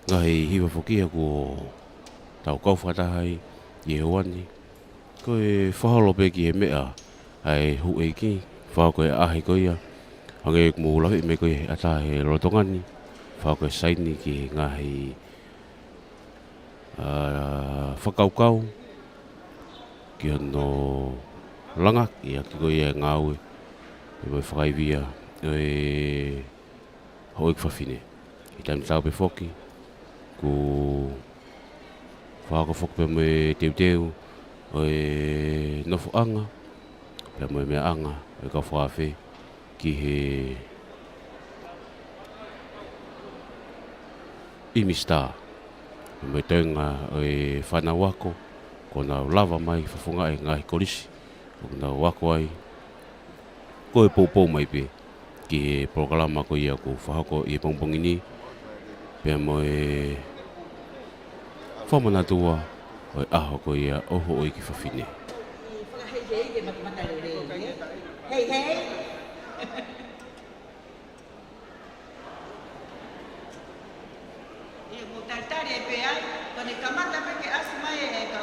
Ngai hiwa fokia ko tau kau whatahai i he wani. Ko e whahalope ki he mea ai hu e ki whao koe ahe koia. Hange mō lawe me koe ata he rotongani. Whao koe saini ki ngahi whakaukau ki ano langak i aki koe e ngāue. E mai whakaivia e hoik whawhine. I taimi tau pe whoki. Ko whaka whok pe me teu o e nofo anga pe me mea anga e ka whawhe ki he imista pe me tenga o e whana wako ko na lava mai whawhunga e ngahi korisi ko na wako ai ko e poupou mai pe ki he programa ko ia ko whahako i pongpongini pe mo e whamana tua o e aho ko ia oho o i ki whawhine. Hei hei. Ia mo tartari e pe ai, kone kamata pe ke asu mai e ka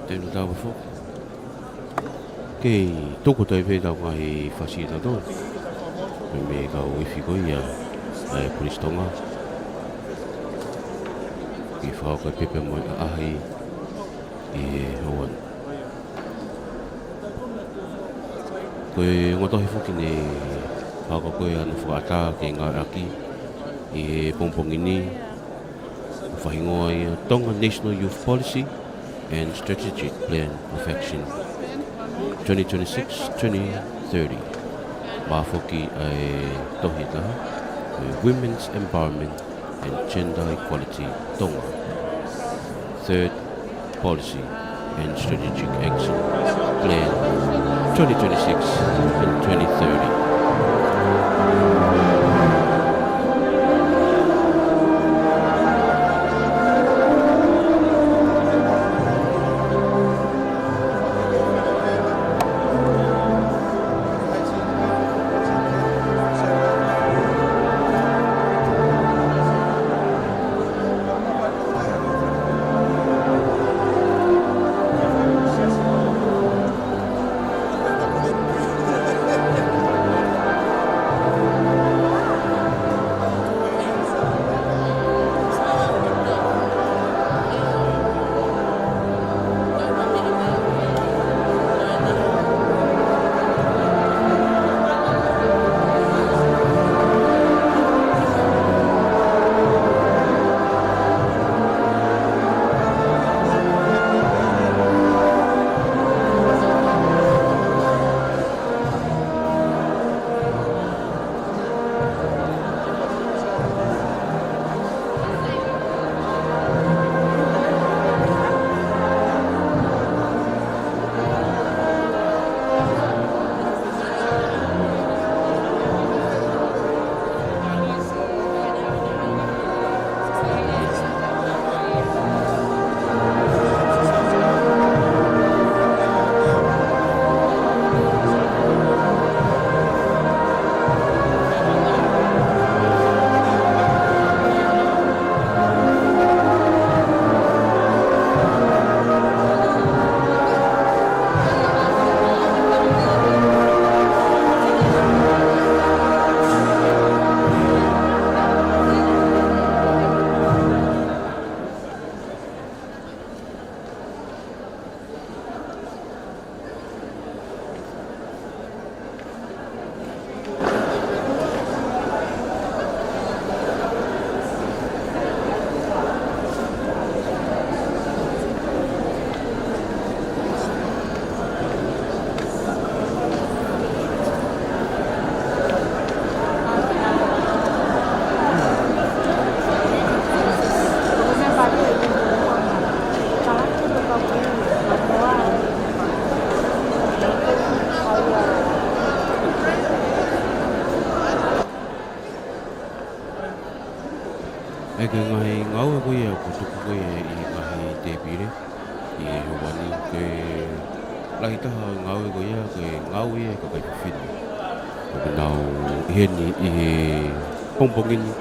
Tēnā tāua whok. Kei toko tai pētau ngahi whasita tō. Me kau iwi koi ia ai Polis Tonga. Ki whaukai pepe moi ahi I hoan. Koe ngotohi whoki ne whauka koe anu whakata ke ngā aki I pongpongini. Whahingoa ia Tonga National Youth Policy and Strategic Plan of Action 2026-2030. Mafoki ai tohi taha Women's Empowerment and Gender Equality Tonga. Third Policy and Strategic Action Plan 2026 and 2030. Eke ngahi ngau e koe ko tuku koe I ngahi te pire I hawani ke lahi taha ngau e koe ke ngau e ka kai whiwhini. Koe nau heni I he pongpongini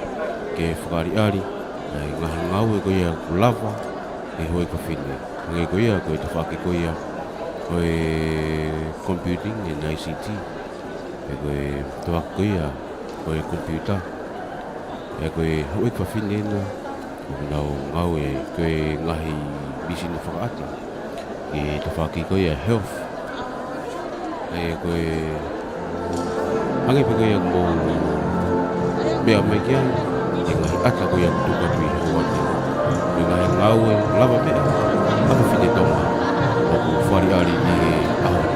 ke whakari ai ngahi ngau e koe ko lava e hoi ka whiwhini. Ngai koe te whake koe computing and ICT. E koe te wake koe computer. E koe hoi ka whine na, koe nau ngau e koe ngahi bisini whakaata. E te whaki koe health. E koe hangi pe koe mō mea mai kia, e ngahi ata koe tuka tui hawani. Koe ngahi ngau e lava mea, apa whine tonga, o ku whari ari I ahoni.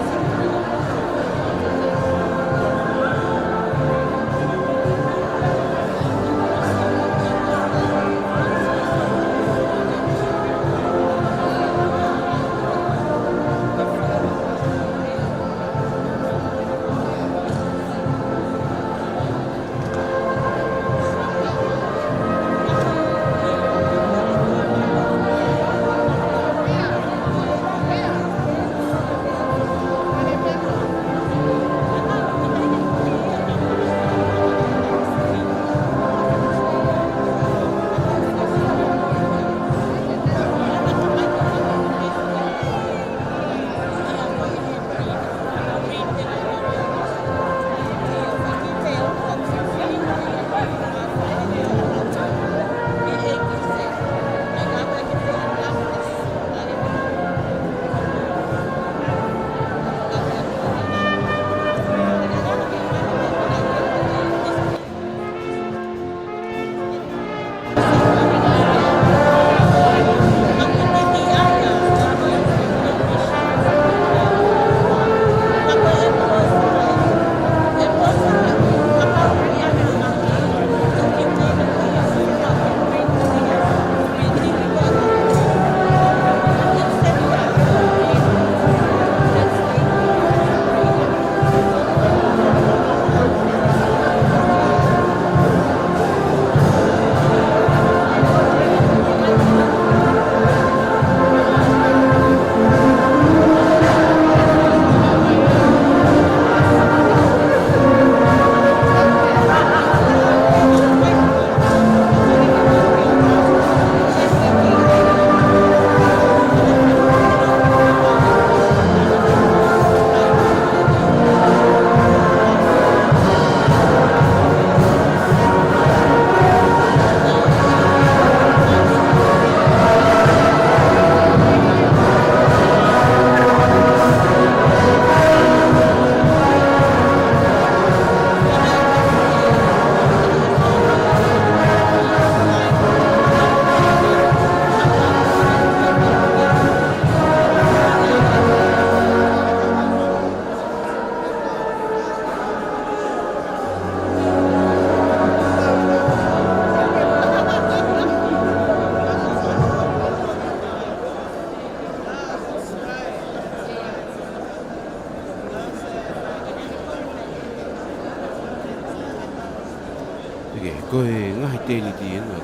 tēni tēna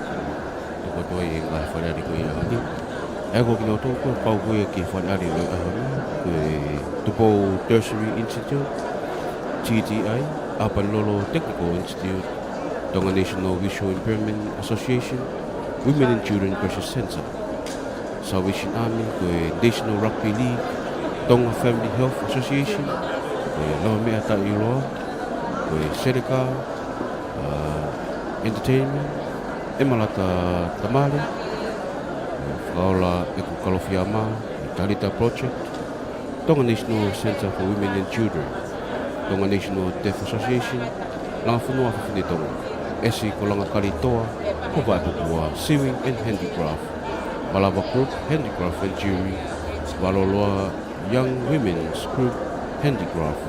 ko toi e ngā whareari ko ia ani. E ko kino tōku pau koe ki whareari o ahoni ko e Tupo Tertiary Institute, TTI, Apanlolo Technical Institute, Tonga National Visual Impairment Association, Women and Children Crisis Center, Salvation Army, ko e National Rugby League, Tonga Family Health Association, ko e Loa Mea Tai Iroa, ko e Sereka, Entertainment, e Malata Tamale, Whakaola e Kukalofia Mā, e Talita Project, Tonga National Center for Women and Children, Tonga National Deaf Association, Langa Whanua Whawhine Tonga, Esi ko langa Kalitoa, ko Vātukua, Sewing and Handicraft, Malava Group, Handicraft and Jewelry, Waloloa Young Women's Group, Handicraft,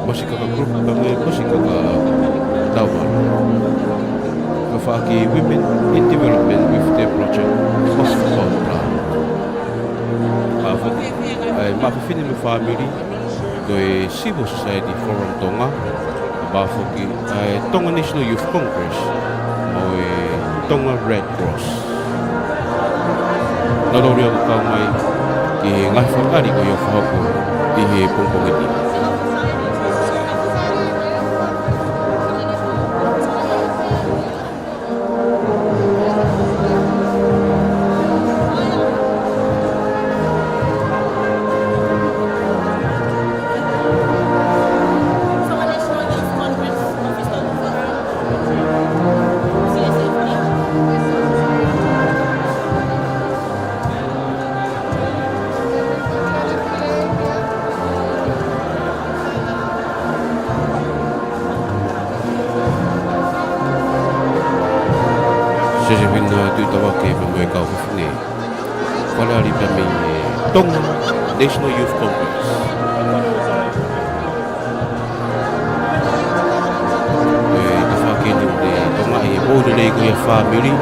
Masikaka Group, Masikaka Tawala. Whaki Women in Development with their project Hospital Plan. Mawhawhine me whamiri ko e Civil Society Forum Tonga, Mawhawhi Tonga National Youth Congress, mo e Tonga Red Cross. Narori ako kau mai ki ngai whakari ko i o whahako i he pongpongiti. Tonga National Youth Congress. Ka whakene o te tonga e mōrere ko ia whāmiri.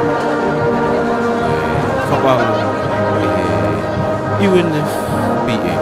Whakao e UNFPA.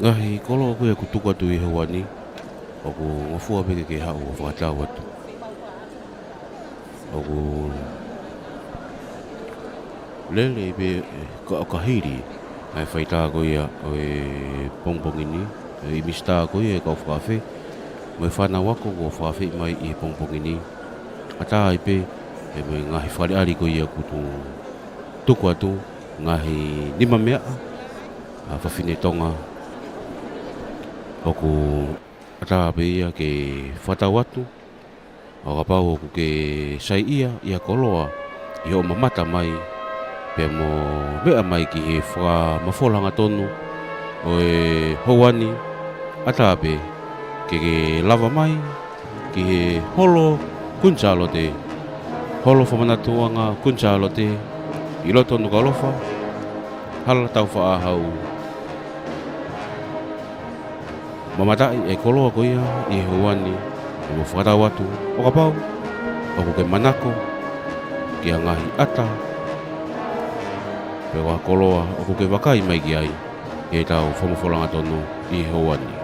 Ngahi kolo ko e kutuka tu I hewani. Oku ngofua peke ke hau o whakatau atu. Oku lele be ka hiri ai whaita ko ia o e pongpongini. I mista ko ia e ka whakawhi. Mo e whana wako ko whakawhi mai I pongpongini. Ata ai pe e me ngahi whare ari ko ia kutu tuku atu ngahi nima mea a whawhine tonga. Oku ata pe ia ke whatau atu. O ka pau oku ke sai ia koloa I o mamata mai. Pe mo mea mai ki he wha mawholanga tonu. O e houani ata pe ke lava mai ki he holo kunchalote. Holo whamanatuanga kunchalote. I loto NUKU'ALOFA. Hala tau whaahau. Mamatai e koloa ko ia I houani. E mo whakatau atu. O ka pau. Oku ke manako. Ki a ngahi ata. Pe wa koloa oku ke wakai mai ki ai. E tau whamawholanga tonu I houani.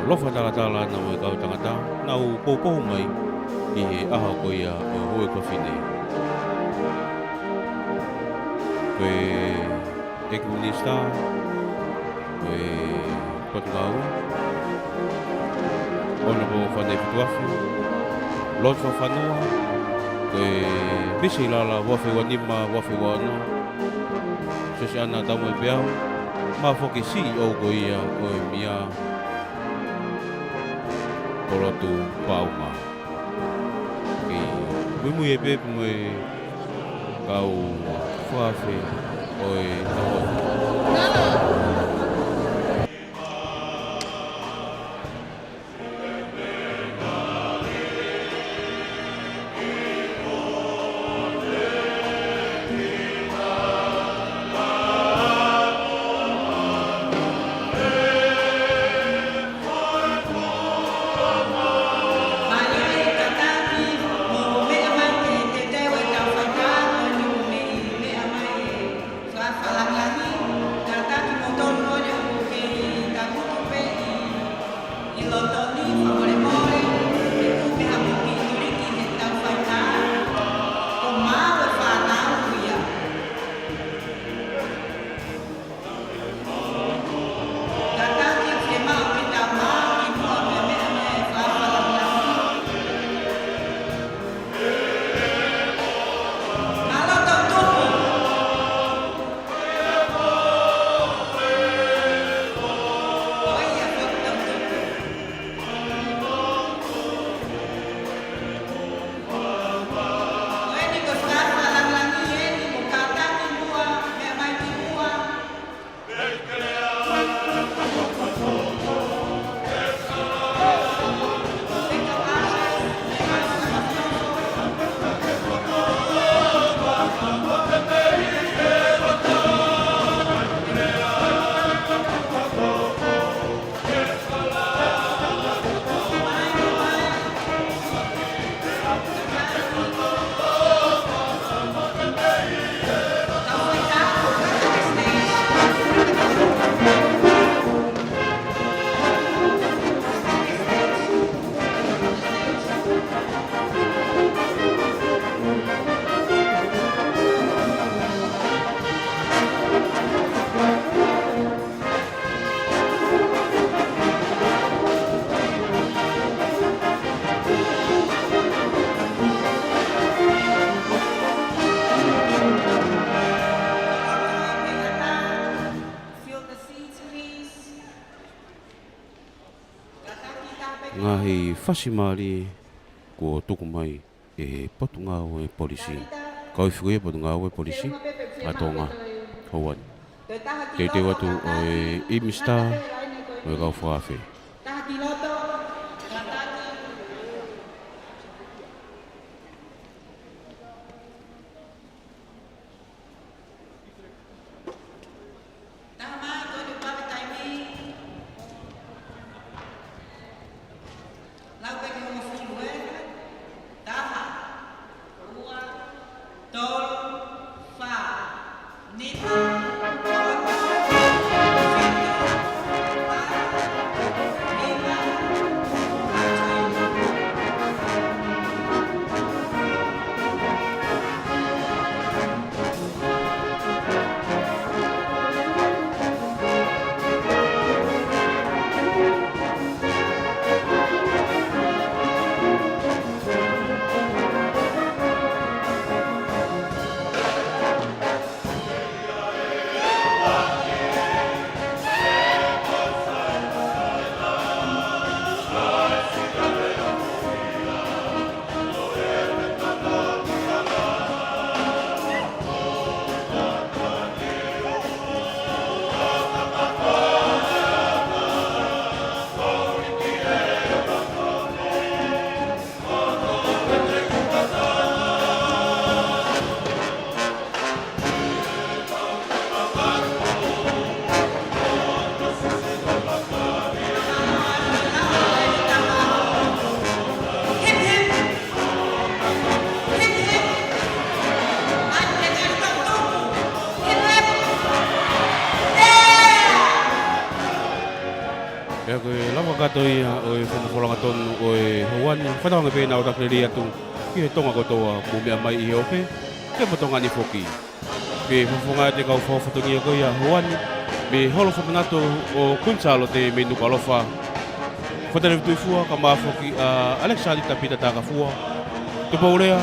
Lofa tala na mo kau tangata na u popo mai I he aha ko ia o hoe ko fine. Koe economista, koe Portugal, honorable whanei putuafu, lot wa whanua, koe bisi lala wafe wanima wafe wana, sesi ana tamu e peau, ma foke si o ko ia o e mia Kolotu paunga. Ki mumu e pepe mo e kau whafe o e tawa. hei whasimari ko tuku mai e potunga o e polisi. Kau whiu e potunga o e polisi a tonga hauan. Te watu o e imista o e kau whawhi. Katoi o e whanawholanga tonu o e hawani. Whanawanga pēna o takleri atu ki he tonga kotoa mo mea mai i ope. Ke matonga ni foki. Me whawhonga te kau whawhatongi a koe a hawani. Me holo whamanato o SALOTE me NUKU'ALOFA. Whatare tui fua ka maa foki a Alexandri tapita taka fua. Te paurea.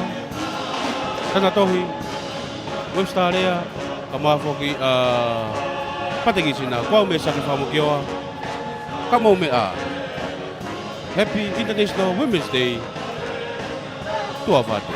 Tana tohi. Webstar rea. Ka maa foki a patengisina. Kwau me saki whamukioa. Kamo me a. Happy International Women's Day. Tua whate.